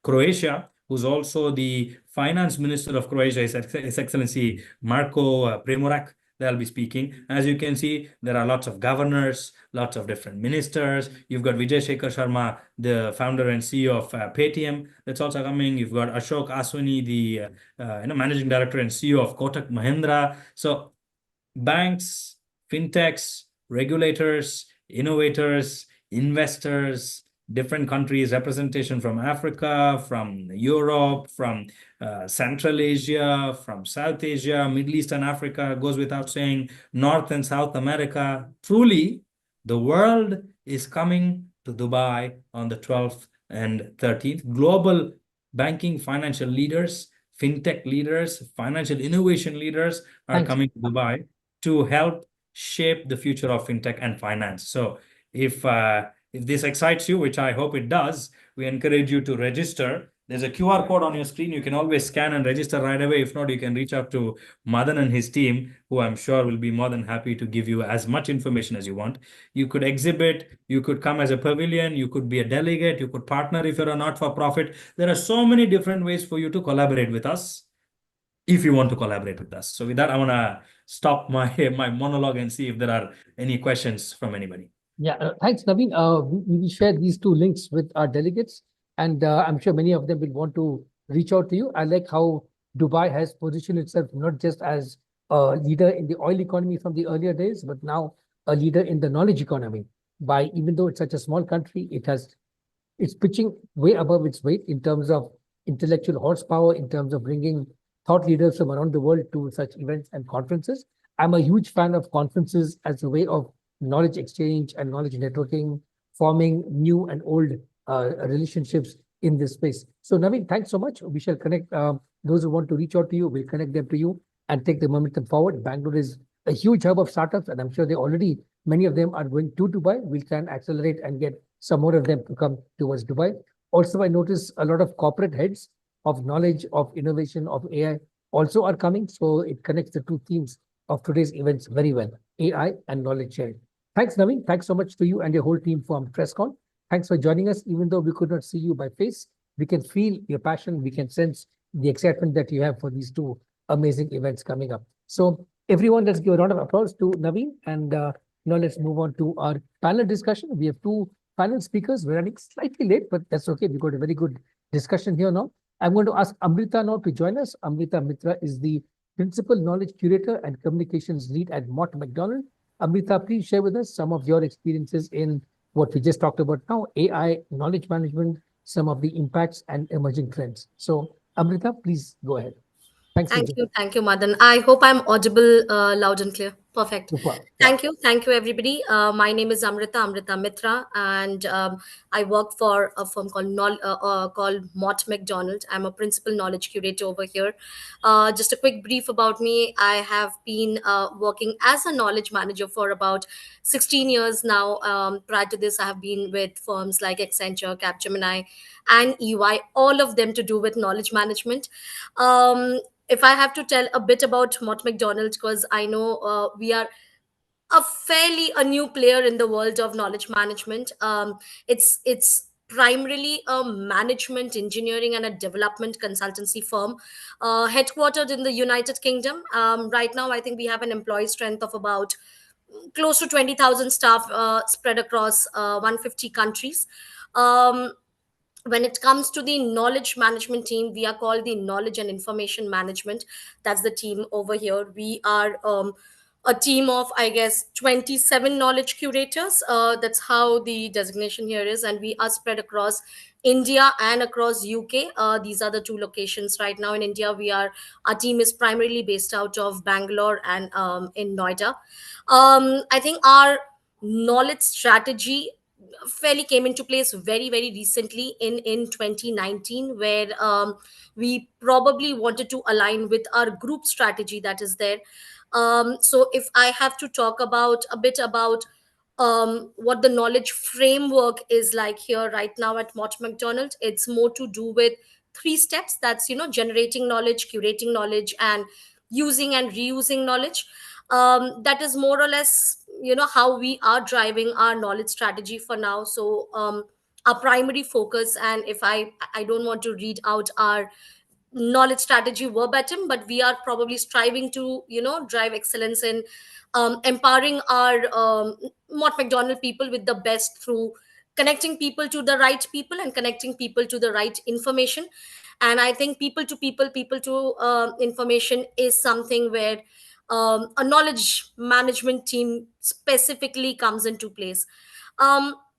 Croatia, who's also the Finance Minister of Croatia, His Excellency Marko Primorac. They'll be speaking. As you can see, there are lots of governors, lots of different ministers. You've got Vijay Shekhar Sharma, the founder and CEO of Paytm, that's also coming. You've got Ashok Aswani, the managing director and CEO of Kotak Mahindra. So banks, fintechs, regulators, innovators, investors, different countries, representation from Africa, from Europe, from Central Asia, from South Asia, Middle East and Africa, goes without saying, North and South America. Truly, the world is coming to Dubai on the 12th and 13th. Global banking financial leaders, fintech leaders, financial innovation leaders are coming to Dubai to help shape the future of fintech and finance. So if this excites you, which I hope it does, we encourage you to register. There's a QR code on your screen. You can always scan and register right away. If not, you can reach out to Madan and his team, who I'm sure will be more than happy to give you as much information as you want. You could exhibit, you could come as a pavilion, you could be a delegate, you could partner if you're a not-for-profit. There are so many different ways for you to collaborate with us, if you want to collaborate with us. So with that, I want to stop my monologue and see if there are any questions from anybody. Yeah, thanks, Naveen. We will share these two links with our delegates, and I'm sure many of them will want to reach out to you. I like how Dubai has positioned itself not just as a leader in the oil economy from the earlier days, but now a leader in the knowledge economy. Even though it's such a small country, it's pitching way above its weight in terms of intellectual horsepower, in terms of bringing thought leaders from around the world to such events and conferences. I'm a huge fan of conferences as a way of knowledge exchange and knowledge networking, forming new and old relationships in this space. So Naveen, thanks so much. We shall connect those who want to reach out to you. We'll connect them to you and take the momentum forward. Bangalore is a huge hub of startups, and I'm sure they already, many of them are going to Dubai. We'll try and accelerate and get some more of them to come towards Dubai. Also, I notice a lot of corporate heads of knowledge, of innovation, of AI also are coming. So it connects the two themes of today's events very well, AI and knowledge sharing. Thanks, Naveen. Thanks so much to you and your whole team from TressCon. Thanks for joining us. Even though we could not see you by face, we can feel your passion. We can sense the excitement that you have for these two amazing events coming up. So everyone, let's give a round of applause to Naveen. And now let's move on to our panel discussion. We have two panel speakers. We're running slightly late, but that's okay. We've got a very good discussion here now. I'm going to ask Amrita now to join us. Amrita Mitra is the Principal Knowledge Curator and Communications Lead at Mott MacDonald. Amrita, please share with us some of your experiences in what we just talked about now, AI, knowledge management, some of the impacts and emerging trends. So Amrita, please go ahead. Thanks. Thank you, Madan. I hope I'm audible loud and clear. Perfect. Super. Thank you, everybody. My name is Amrita Mitra, and I work for a firm called Mott MacDonald. I'm a principal knowledge curator over here. Just a quick brief about me. I have been working as a knowledge manager for about 16 years now. Prior to this, I have been with firms like Accenture, Capgemini, and EY, all of them to do with knowledge management. If I have to tell a bit about Mott MacDonald, because I know we are a new player in the world of knowledge management. It's primarily a management, engineering, and a development consultancy firm, headquartered in the United Kingdom. Right now, I think we have an employee strength of about close to 20,000 staff spread across 150 countries. Um, when it comes to the knowledge management team, we are called the knowledge and information management. That's the team over here. We are a team of, I guess, 27 knowledge curators. That's how the designation here is, and we are spread across India and across UK. These are the two locations right now. In India, our team is primarily based out of Bangalore and in Noida. I think our knowledge strategy fairly came into place very recently in 2019, where we probably wanted to align with our group strategy that is there. So if I have to talk about a bit about what the knowledge framework is like here right now at Mott MacDonald, it's more to do with three steps. That's, generating knowledge, curating knowledge, and using and reusing knowledge. That is more or less, how we are driving our knowledge strategy for now. So our primary focus, and if I don't want to read out our knowledge strategy verbatim, but we are probably striving to drive excellence in empowering our Mott MacDonald people with the best through connecting people to the right people and connecting people to the right information. And I think people to information is something where a knowledge management team specifically comes into place.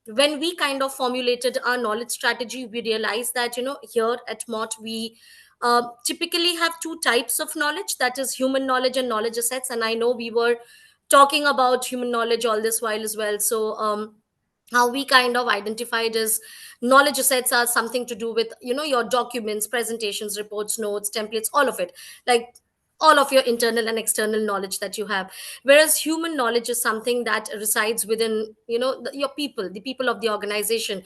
When we kind of formulated our knowledge strategy, we realized that here at Mott we typically have two types of knowledge, that is human knowledge and knowledge assets. And I know we were talking about human knowledge all this while as well. So how we kind of identified is knowledge assets are something to do with your documents, presentations, reports, notes, templates, all of it, like all of your internal and external knowledge that you have. Whereas human knowledge is something that resides within your people, the people of the organization.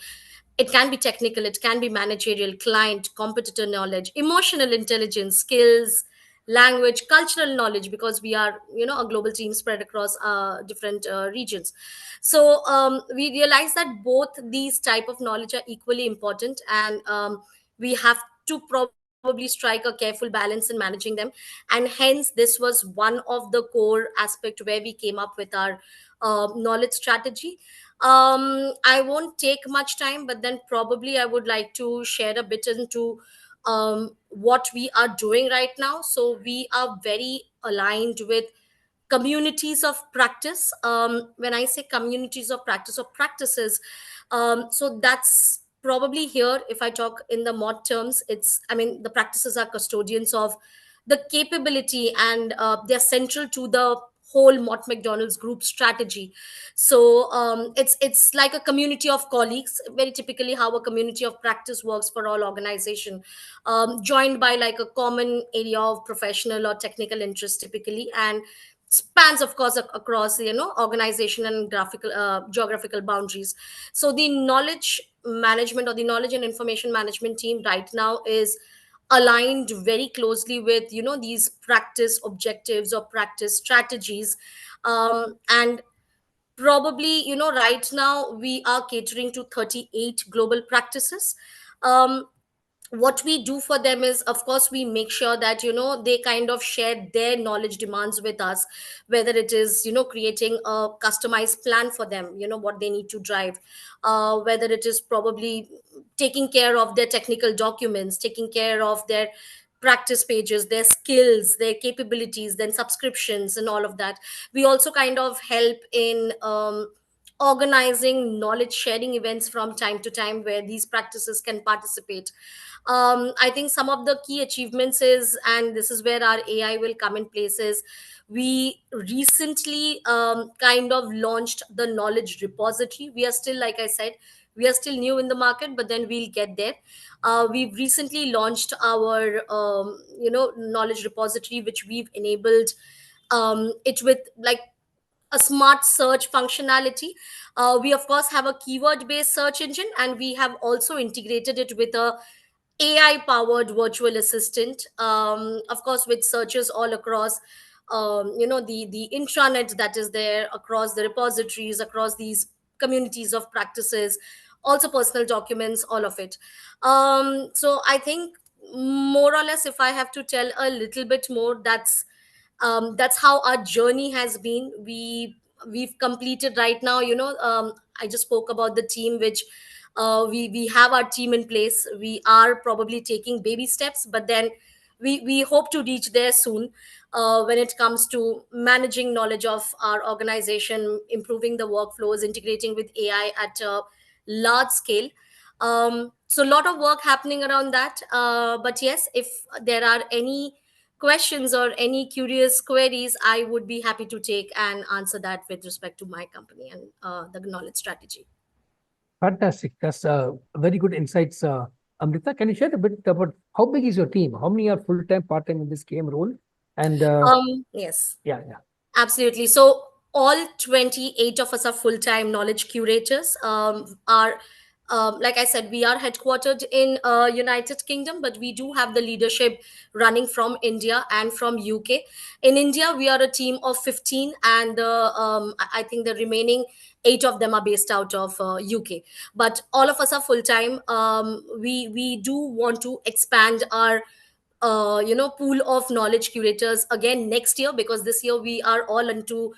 It can be technical, it can be managerial, client, competitor knowledge, emotional intelligence, skills, language, cultural knowledge, because we are a global team spread across different regions. So we realize that both these type of knowledge are equally important, and we have to probably strike a careful balance in managing them. And hence this was one of the core aspect where we came up with our knowledge strategy. I won't take much time, but then probably I would like to share a bit into what we are doing right now. So we are very aligned with communities of practice. When I say communities of practice or practices, so that's probably here, if I talk in the mod terms, the practices are custodians of the capability, and they're central to the whole Mott McDonald's group strategy. So it's like a community of colleagues, very typically how a community of practice works for all organization, joined by like a common area of professional or technical interest typically, and spans of course across organization and graphical geographical boundaries. So the knowledge management or the knowledge and information management team right now is aligned very closely with these practice objectives or practice strategies. And probably right now we are catering to 38 global practices. What we do for them is, of course, we make sure that they kind of share their knowledge demands with us, whether it is creating a customized plan for them, what they need to drive, whether it is probably taking care of their technical documents, taking care of their practice pages, their skills, their capabilities, then subscriptions and all of that. We also kind of help in organizing knowledge sharing events from time to time where these practices can participate. I think some of the key achievements is, and this is where our AI will come in places. We recently kind of launched the knowledge repository. We are still, like I said, we are still new in the market, but then we'll get there. We've recently launched our knowledge repository, which we've enabled it with like a smart search functionality. We of course have a keyword based search engine, and we have also integrated it with a AI powered virtual assistant, of course, with searches all across, the intranet that is there, across the repositories, across these communities of practices, also personal documents, all of it. So I think more or less, if I have to tell a little bit more, that's how our journey has been. We've completed right now, I just spoke about the team, which we have our team in place. We are probably taking baby steps, but then we hope to reach there soon, when it comes to managing knowledge of our organization, improving the workflows, integrating with AI at a large scale. So a lot of work happening around that, but yes, if there are any questions or any curious queries, I would be happy to take and answer that with respect to my company and the knowledge strategy. Fantastic. That's very good insights. Amrita, can you share a bit about how big is your team? How many are full-time, part-time in this KM role? And Yes. yeah. Absolutely. So all 28 of us are full-time knowledge curators. Are Like I said, we are headquartered in United Kingdom, but we do have the leadership running from India and from UK. In India, we are a team of 15, and I think the remaining 8 of them are based out of UK. But all of us are full-time. We do want to expand our pool of knowledge curators again next year, because this year we are all into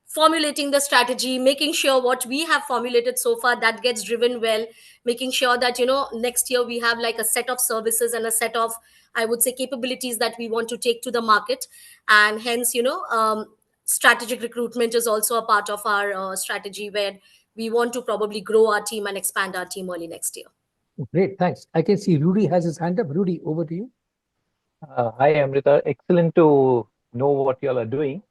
formulating the strategy, making sure what we have formulated so far that gets driven well, making sure that next year we have like a set of services and a set of, I would say, capabilities that we want to take to the market. And hence strategic recruitment is also a part of our strategy, where we want to probably grow our team and expand our team early next year. Great, thanks. I can see Rudy has his hand up. Rudy, over to you. Hi, Amrita. Excellent to know what you all are doing.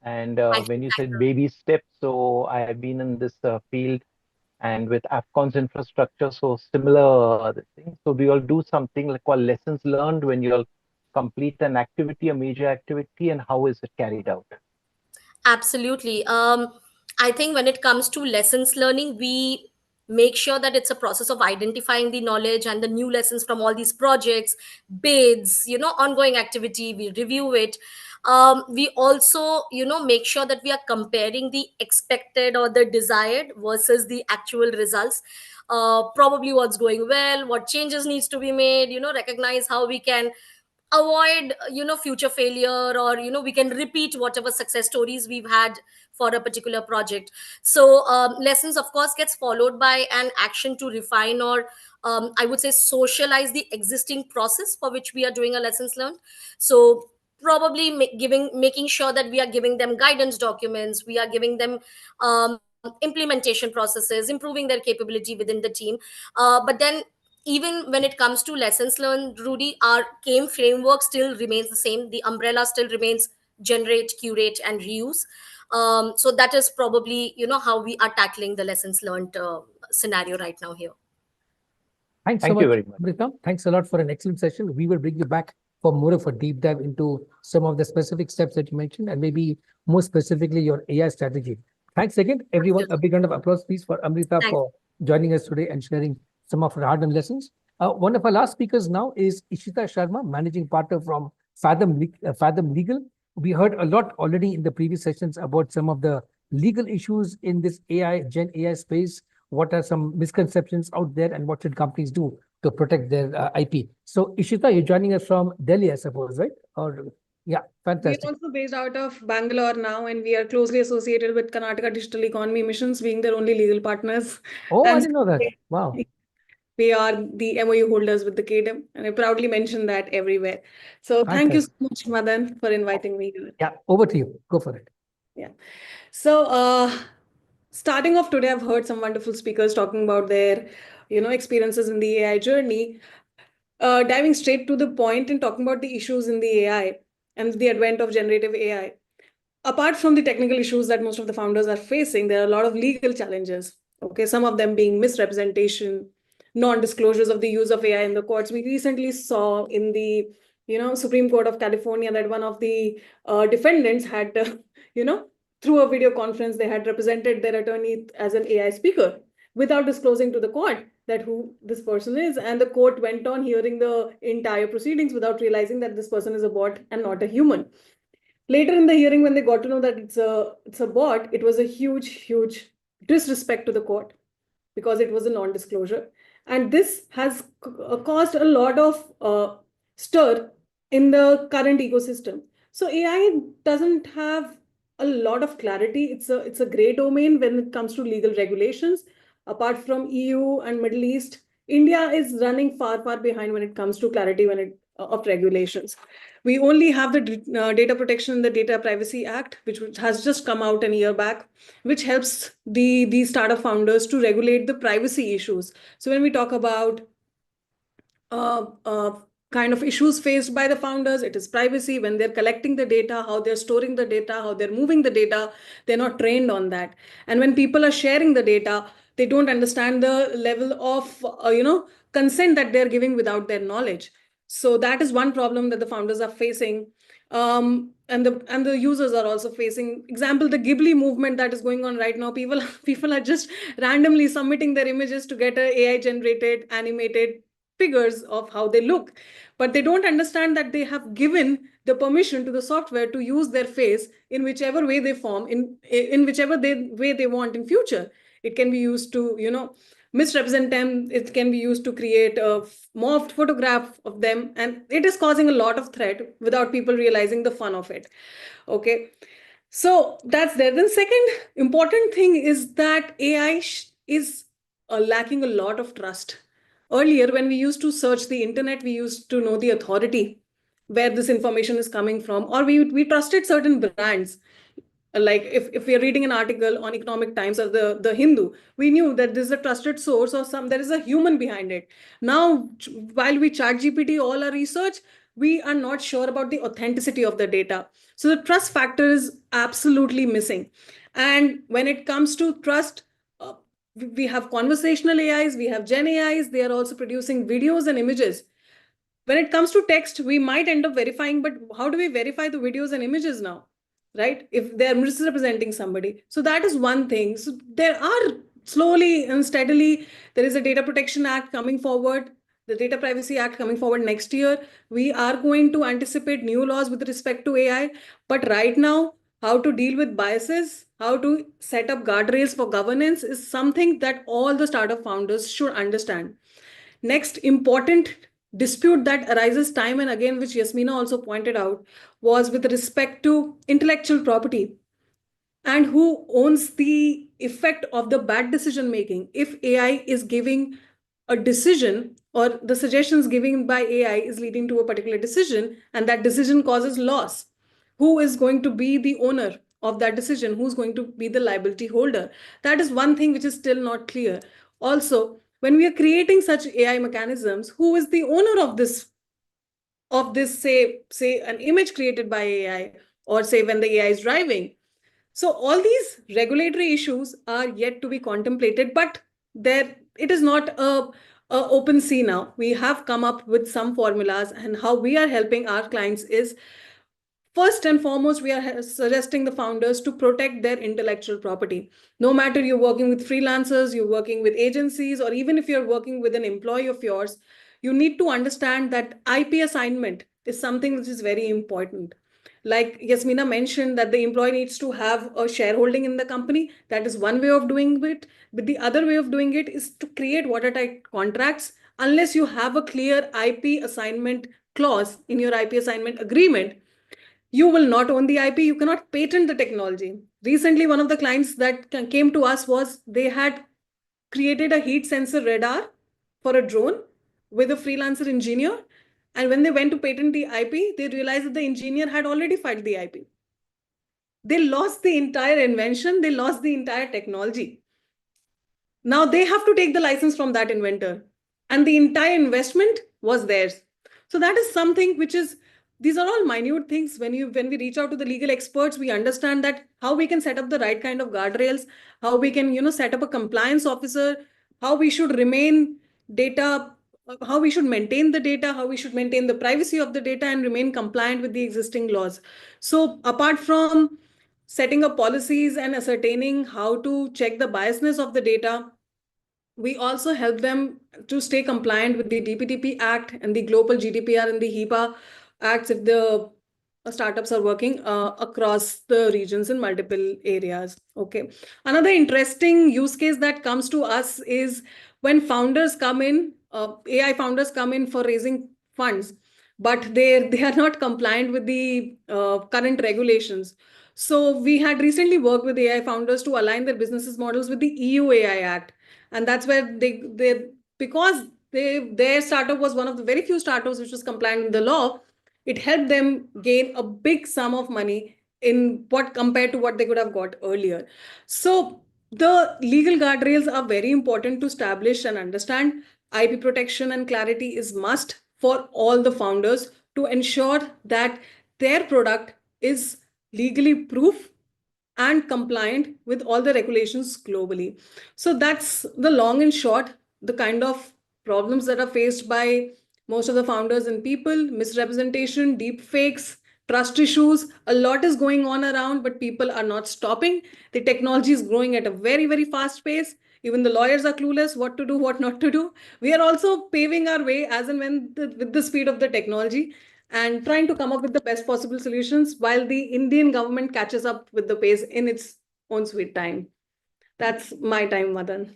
And when you said you. baby steps, so I have been in this field and with AFCON's infrastructure, so similar thing. So do you all do something like called lessons learned when you all complete an activity, a major activity, and how is it carried out? Absolutely. I think when it comes to lessons learning, we make sure that it's a process of identifying the knowledge and the new lessons from all these projects, bids, ongoing activity. We review it. We also, make sure that we are comparing the expected or the desired versus the actual results. Probably what's going well, what changes needs to be made, recognize how we can avoid future failure, or we can repeat whatever success stories we've had for a particular project. So lessons of course gets followed by an action to refine, or I would say socialize the existing process for which we are doing a lessons learned. So probably making sure that we are giving them guidance documents, we are giving them implementation processes, improving their capability within the team. But then even when it comes to lessons learned, Rudy, our came framework still remains the same. The umbrella still remains generate, curate, and reuse. So that is probably, how we are tackling the lessons learned scenario right now here. Thanks so Thank you much, very much. Amrita. Thanks a lot for an excellent session. We will bring you back for more of a deep dive into some of the specific steps that you mentioned, and maybe more specifically your AI strategy. Thanks again, everyone. A big round of applause, please, for Amrita Thanks. for joining us today and sharing some of her hard-earned lessons. One of our last speakers now is Ishita Sharma, managing partner from Fathom Legal. We heard a lot already in the previous sessions about some of the legal issues in this Gen AI space. What are some misconceptions out there, and what should companies do to protect their IP? So, Ishita, you're joining us from Delhi, I suppose, right? Or yeah, fantastic. We're also based out of Bangalore now, and we are closely associated with Karnataka Digital Economy Missions, being their only legal partners. Oh, I And didn't know that. Wow. we are the MOU holders with the KDM, and I proudly mention that everywhere. So thank you so much, Madan, for inviting me here. Yeah, over to you. Go for it. Yeah. So starting off today, I've heard some wonderful speakers talking about their, experiences in the AI journey. Diving straight to the point and talking about the issues in the AI and the advent of generative AI. Apart from the technical issues that most of the founders are facing, there are a lot of legal challenges. Okay, some of them being misrepresentation, non-disclosures of the use of AI in the courts. We recently saw in the Supreme Court of California that one of the defendants had through a video conference, they had represented their attorney as an AI speaker without disclosing to the court that who this person is, and the court went on hearing the entire proceedings without realizing that this person is a bot and not a human. Later in the hearing, when they got to know that it's a bot, it was a huge disrespect to the court because it was a non-disclosure. And this has caused a lot of stir in the current ecosystem. So AI doesn't have a lot of clarity. It's a gray domain when it comes to legal regulations. Apart from EU and Middle East, India is running far behind when it comes to clarity of regulations. We only have the Data Protection and the Data Privacy Act, which has just come out a year back, which helps the startup founders to regulate the privacy issues. So when we talk about kind of issues faced by the founders, it is privacy. When they're collecting the data, how they're storing the data, how they're moving the data, they're not trained on that. And when people are sharing the data, they don't understand the level of consent that they're giving without their knowledge. So that is one problem that the founders are facing. And the users are also facing. Example, the Ghibli movement that is going on right now. People are just randomly submitting their images to get a AI generated animated figures of how they look, but they don't understand that they have given the permission to the software to use their face in whichever way they form, in whichever way they want in future. It can be used to misrepresent them. It can be used to create a morphed photograph of them, and it is causing a lot of threat without people realizing the fun of it. Okay, so that's there. Then second important thing is that AI is lacking a lot of trust. Earlier, when we used to search the internet, we used to know the authority where this information is coming from, or we trusted certain brands. Like if we are reading an article on Economic Times or the Hindu, we knew that this is a trusted source or there is a human behind it. Now, while we chat GPT all our research, we are not sure about the authenticity of the data. So the trust factor is absolutely missing. And when it comes to trust, we have conversational AIs, we have Gen AIs, they are also producing videos and images. When it comes to text, we might end up verifying, but how do we verify the videos and images now, right? If they're misrepresenting somebody. So that is one thing. So there are slowly and steadily, there is a Data Protection Act coming forward, the Data Privacy Act coming forward next year. We are going to anticipate new laws with respect to AI. But right now, how to deal with biases, how to set up guardrails for governance is something that all the startup founders should understand. Next important dispute that arises time and again, which Yasmina also pointed out, was with respect to intellectual property and who owns the effect of the bad decision making. If AI is giving a decision or the suggestions given by AI is leading to a particular decision and that decision causes loss, who is going to be the owner of that decision? Who's going to be the liability holder? That is one thing which is still not clear. Also, when we are creating such AI mechanisms, who is the owner of this say an image created by AI or say when the AI is driving. So all these regulatory issues are yet to be contemplated, but it is not a open sea now. We have come up with some formulas, and how we are helping our clients is, first and foremost, we are suggesting the founders to protect their intellectual property. No matter you're working with freelancers, you're working with agencies, or even if you're working with an employee of yours, you need to understand that IP assignment is something which is very important. Like Yasmina mentioned, that the employee needs to have a shareholding in the company. That is one way of doing it. But the other way of doing it is to create watertight contracts. Unless you have a clear IP assignment clause in your IP assignment agreement, you will not own the IP, you cannot patent the technology. Recently, one of the clients that came to us was they had created a heat sensor radar for a drone with a freelancer engineer. And when they went to patent the IP, they realized that the engineer had already filed the IP. They lost the entire invention, they lost the entire technology. Now they have to take the license from that inventor, and the entire investment was theirs. So that is something which is, these are all minute things. When we reach out to the legal experts, we understand that how we can set up the right kind of guardrails, how we can set up a compliance officer, how we should remain data, how we should maintain the data, how we should maintain the privacy of the data and remain compliant with the existing laws. So apart from setting up policies and ascertaining how to check the biasness of the data, we also help them to stay compliant with the DPTP Act and the global GDPR and the HIPAA acts if the startups are working across the regions in multiple areas. Okay. Another interesting use case that comes to us is when founders come in, AI founders come in for raising funds, but they are not compliant with the current regulations. So we had recently worked with AI founders to align their business models with the EU AI Act. And that's where because their startup was one of the very few startups which was compliant with the law, it helped them gain a big sum of money in what compared to what they could have got earlier. So the legal guardrails are very important to establish and understand. IP protection and clarity is must for all the founders to ensure that their product is legally proof and compliant with all the regulations globally. So that's the long and short, the kind of problems that are faced by most of the founders and people: misrepresentation, deep fakes, trust issues. A lot is going on around, but people are not stopping. The technology is growing at a very, very fast pace. Even the lawyers are clueless what to do, what not to do. We are also paving our way as and when with the speed of the technology, and trying to come up with the best possible solutions while the Indian government catches up with the pace in its own sweet time. That's my time, Madan.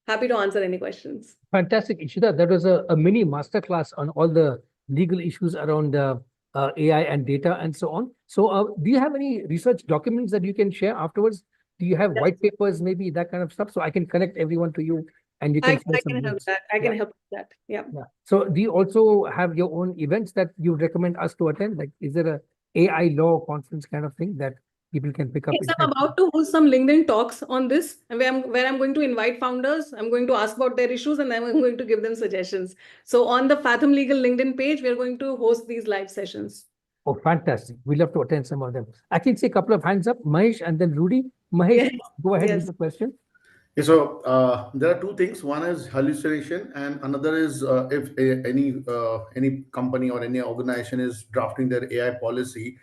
Happy to answer any questions. Fantastic, Ishita. That was a mini masterclass on all the legal issues around AI and data and so on. So do you have any research documents that you can share afterwards? Do you have white papers, maybe that kind of stuff? So I can connect everyone to you and you can I share some can help links. that. I can Yeah. help with that. Yeah. Yeah. So do you also have your own events that you recommend us to attend? Like, is there a AI law conference kind of thing that people can pick up? Yes, I'm about to host some LinkedIn talks on this, and where I'm going to invite founders. I'm going to ask about their issues, and then I'm going to give them suggestions. So on the Fathom Legal LinkedIn page, we're going to host these live sessions. Oh, fantastic. We love to attend some of them. I can see a couple of hands up, Mahesh and then Rudy. Mahesh, Yes. go ahead Yes. with the question. Yeah, so there are two things. One is hallucination, and another is if any company or any organization is drafting their AI policy,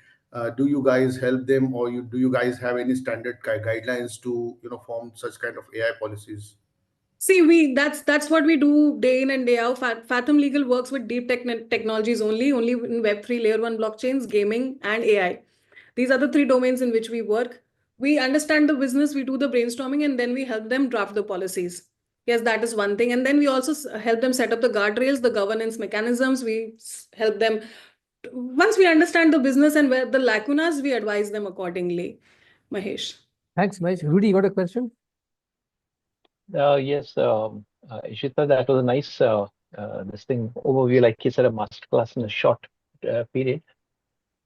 do you guys help them, or do you guys have any standard guidelines to form such kind of AI policies? See, that's what we do day in and day out. Fathom Legal works with deep technologies only in Web3 layer 1 blockchains, gaming, and AI. These are the three domains in which we work. We understand the business, we do the brainstorming, and then we help them draft the policies. Yes, that is one thing. And then we also help them set up the guardrails, the governance mechanisms. We help them. Once we understand the business and where the lacunas, we advise them accordingly. Mahesh. Thanks, Mahesh. Rudy, you got a question? Yes, Ishita, that was a nice this thing overview, like you said, a masterclass in a short period.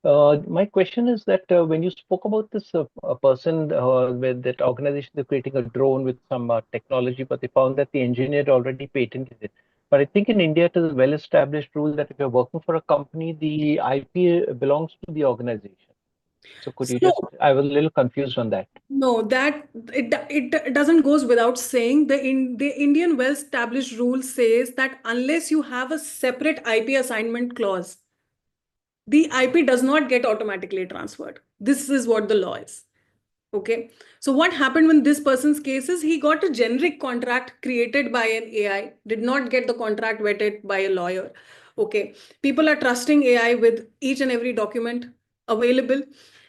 My question is that when you spoke about this a person with that organization, they're creating a drone with some technology, but they found that the engineer had already patented it. But I think in India, it is a well-established rule that if you're working for a company, the IP belongs to the organization. So could you So, just, I was a little confused on that. no, that it doesn't goes without saying. The Indian well-established rule says that unless you have a separate IP assignment clause, the IP does not get automatically transferred. This is what the law is. Okay. So what happened when this person's case is he got a generic contract created by an AI, did not get the contract vetted by a lawyer. Okay. People are trusting AI with each and every document available,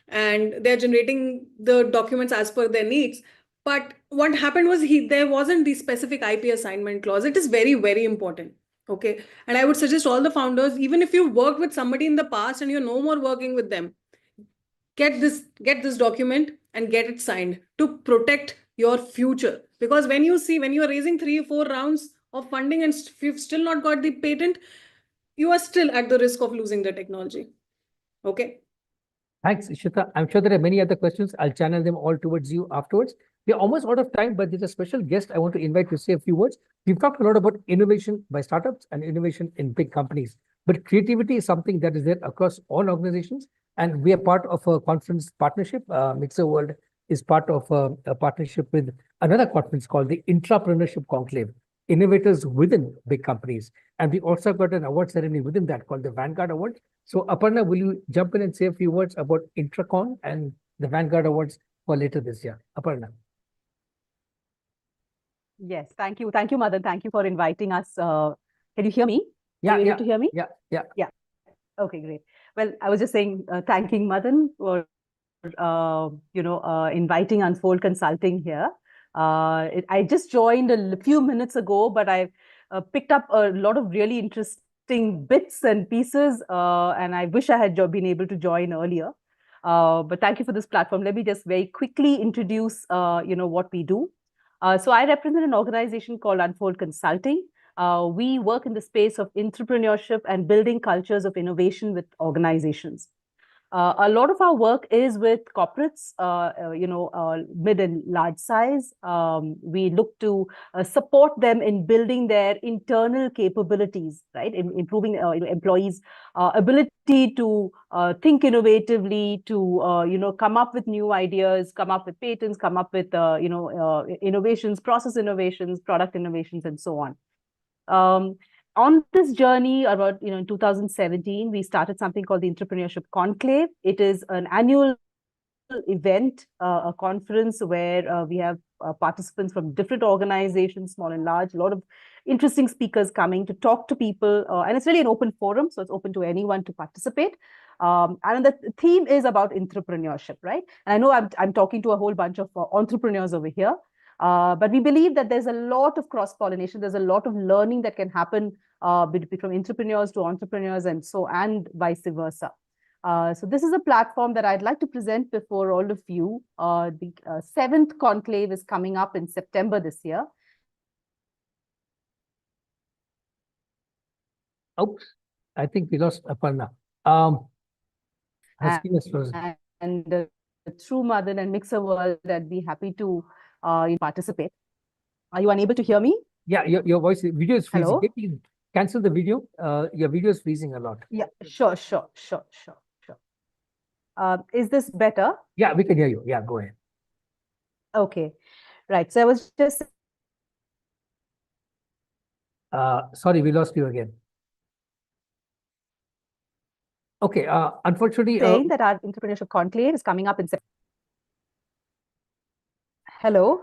and they're generating the documents as per their needs. But what happened was there wasn't the specific IP assignment clause. It is very, very important. Okay. And I would suggest all the founders, even if you've worked with somebody in the past and you're no more working with them, get this document and get it signed to protect your future. Because when you are raising 3 or 4 rounds of funding and if you've still not got the patent, you are still at the risk of losing the technology. Okay. Thanks, Ishita. I'm sure there are many other questions. I'll channel them all towards you afterwards. We're almost out of time, but there's a special guest I want to invite to say a few words. We've talked a lot about innovation by startups and innovation in big companies, but creativity is something that is there across all organizations. And we are part of a conference partnership. Mixer World is part of a partnership with another conference called the Intrapreneurship Conclave, innovators within big companies. And we also got an award ceremony within that called the Vanguard Award. So Aparna, will you jump in and say a few words about Intracon and the Vanguard Awards for later this year? Aparna. Yes, thank you. Thank you, Madan. Thank you for inviting us. Can you hear me? Yeah, Are you yeah, able to hear me? Yeah. Okay, great. Well, I was just saying, thanking Madan for inviting Unfold Consulting here. I just joined a few minutes ago, but I've picked up a lot of really interesting bits and pieces, and I wish I had been able to join earlier. But thank you for this platform. Let me just very quickly introduce, what we do. So I represent an organization called Unfold Consulting. We work in the space of entrepreneurship and building cultures of innovation with organizations. A lot of our work is with corporates, mid and large size. We look to support them in building their internal capabilities, right? In improving employees' ability to think innovatively, to come up with new ideas, come up with patents, come up with innovations, process innovations, product innovations, and so on. On this journey, about in 2017, we started something called the Entrepreneurship Conclave. It is an annual event, a conference where we have participants from different organizations, small and large, a lot of interesting speakers coming to talk to people, and it's really an open forum, so it's open to anyone to participate. And the theme is about entrepreneurship, right? And I know I'm talking to a whole bunch of entrepreneurs over here. But we believe that there's a lot of cross-pollination. There's a lot of learning that can happen from entrepreneurs to entrepreneurs and vice versa. So this is a platform that I'd like to present before all of you. The 7th conclave is coming up in September this year. Oops, I think we lost Aparna. And through Madan and Mixer World, I'd be happy to participate. Are you unable to hear me? Yeah, your video is freezing. Hello? Maybe cancel the video. Your video is freezing a lot. Yeah, sure. Is this better? Yeah, we can hear you. Yeah, go ahead. Okay, right. So I was just sorry, we lost you again. Okay, unfortunately, saying that our entrepreneurship conclave is coming up in September. Hello?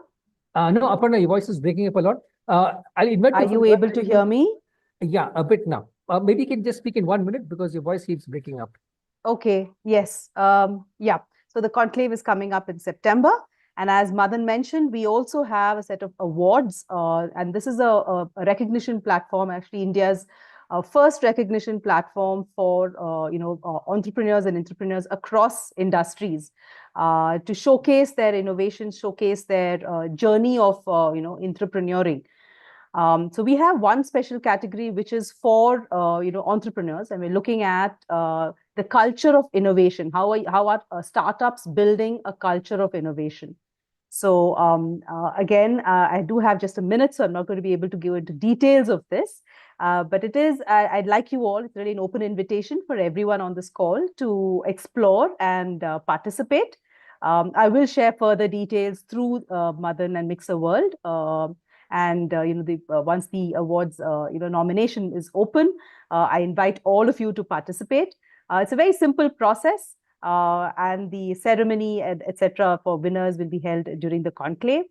No, Aparna, your voice is breaking up a lot. I'll invite you. Are you able to hear me? Yeah, a bit now. Maybe you can just speak in 1 minute because your voice keeps breaking up. Okay, yes. Yeah, so the conclave is coming up in September. And as Madan mentioned, we also have a set of awards. And this is a recognition platform, actually India's first recognition platform for entrepreneurs and entrepreneurs across industries to showcase their innovation, showcase their journey of entrepreneuring. So we have one special category which is for entrepreneurs, and we're looking at the culture of innovation. How are startups building a culture of innovation? So again, I do have just a minute, so I'm not going to be able to go into details of this. But it is, I'd like you all, it's really an open invitation for everyone on this call to explore and participate. I will share further details through Madan and Mixer World. Once the awards nomination is open, I invite all of you to participate. It's a very simple process, and the ceremony, etc., for winners will be held during the conclave.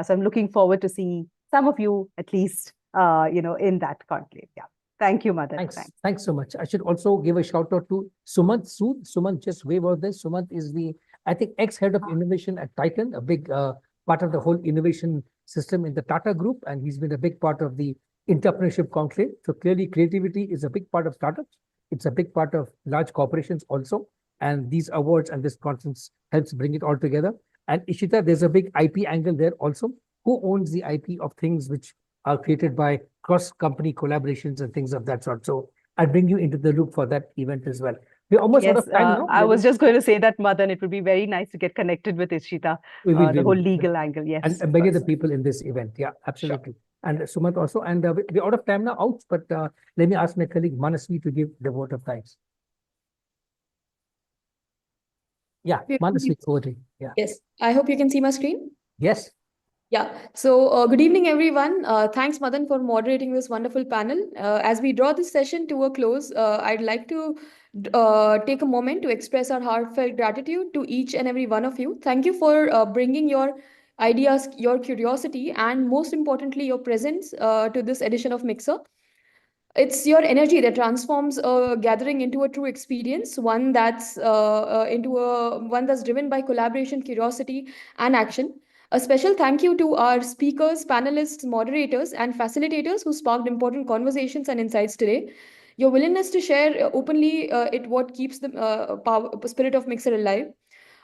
So I'm looking forward to see some of you at least, in that conclave. Yeah. Thank you, Madan. Thanks so much. I should also give a shout out to Sumant Sood. Sumant, just wave out this. Sumant is the, I think, ex-head of innovation at Titan, a big part of the whole innovation system in the Tata Group, and he's been a big part of the entrepreneurship conclave. So clearly, creativity is a big part of startups. It's a big part of large corporations also. And these awards and this conference helps bring it all together. And Ishita, there's a big IP angle there also. Who owns the IP of things which are created by cross-company collaborations and things of that sort? So I'll bring you into the loop for that event as well. We're almost out of time now. I was just going to say that, Madan, it would be very nice to get connected with Ishita, the whole legal angle. Yes. And many of the people in this event. Yeah, absolutely. Sure. And Sumant also. And we're out of time now, but let me ask my colleague Manasvi to give the vote of thanks. Yeah, Manasvi, over to you. Yeah. Yes, I hope you can see my screen. Yes. Yeah, so good evening, everyone. Thanks, Madan, for moderating this wonderful panel. As we draw this session to a close, I'd like to take a moment to express our heartfelt gratitude to each and every one of you. Thank you for bringing your ideas, your curiosity, and most importantly, your presence to this edition of Mixer. It's your energy that transforms a gathering into a true experience, one that's driven by collaboration, curiosity, and action. A special thank you to our speakers, panelists, moderators, and facilitators who sparked important conversations and insights today. Your willingness to share openly what keeps the spirit of Mixer alive.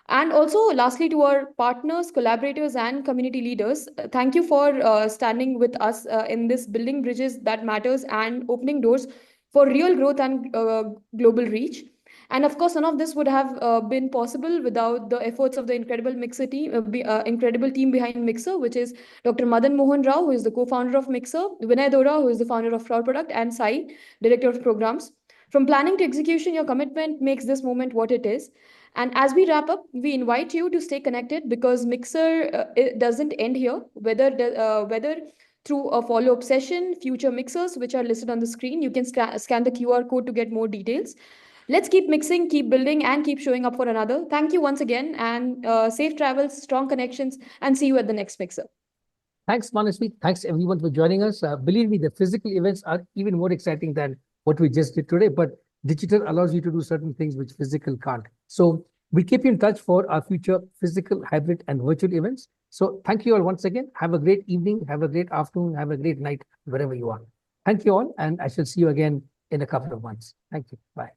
And also, lastly, to our partners, collaborators, and community leaders, thank you for standing with us in this building bridges that matters and opening doors for real growth and global reach. And of course, none of this would have been possible without the efforts of the incredible Mixer team, incredible team behind Mixer, which is Dr. Madan Mohan Rao, who is the co-founder of Mixer, Vinay Dora, who is the founder of Cloud Product, and Sai, director of programs. From planning to execution, your commitment makes this moment what it is. And as we wrap up, we invite you to stay connected because Mixer it doesn't end here, whether through a follow-up session, future mixers, which are listed on the screen. You can scan the QR code to get more details. Let's keep mixing, keep building, and keep showing up for another. Thank you once again, and safe travels, strong connections, and see you at the next Mixer. Thanks, Manasvi. Thanks, everyone, for joining us. Believe me, the physical events are even more exciting than what we just did today, but digital allows you to do certain things which physical can't. So we keep in touch for our future physical, hybrid, and virtual events. So thank you all once again. Have a great evening, have a great afternoon, have a great night, wherever you are. Thank you all, and I shall see you again in a couple of months. Thank you. Bye.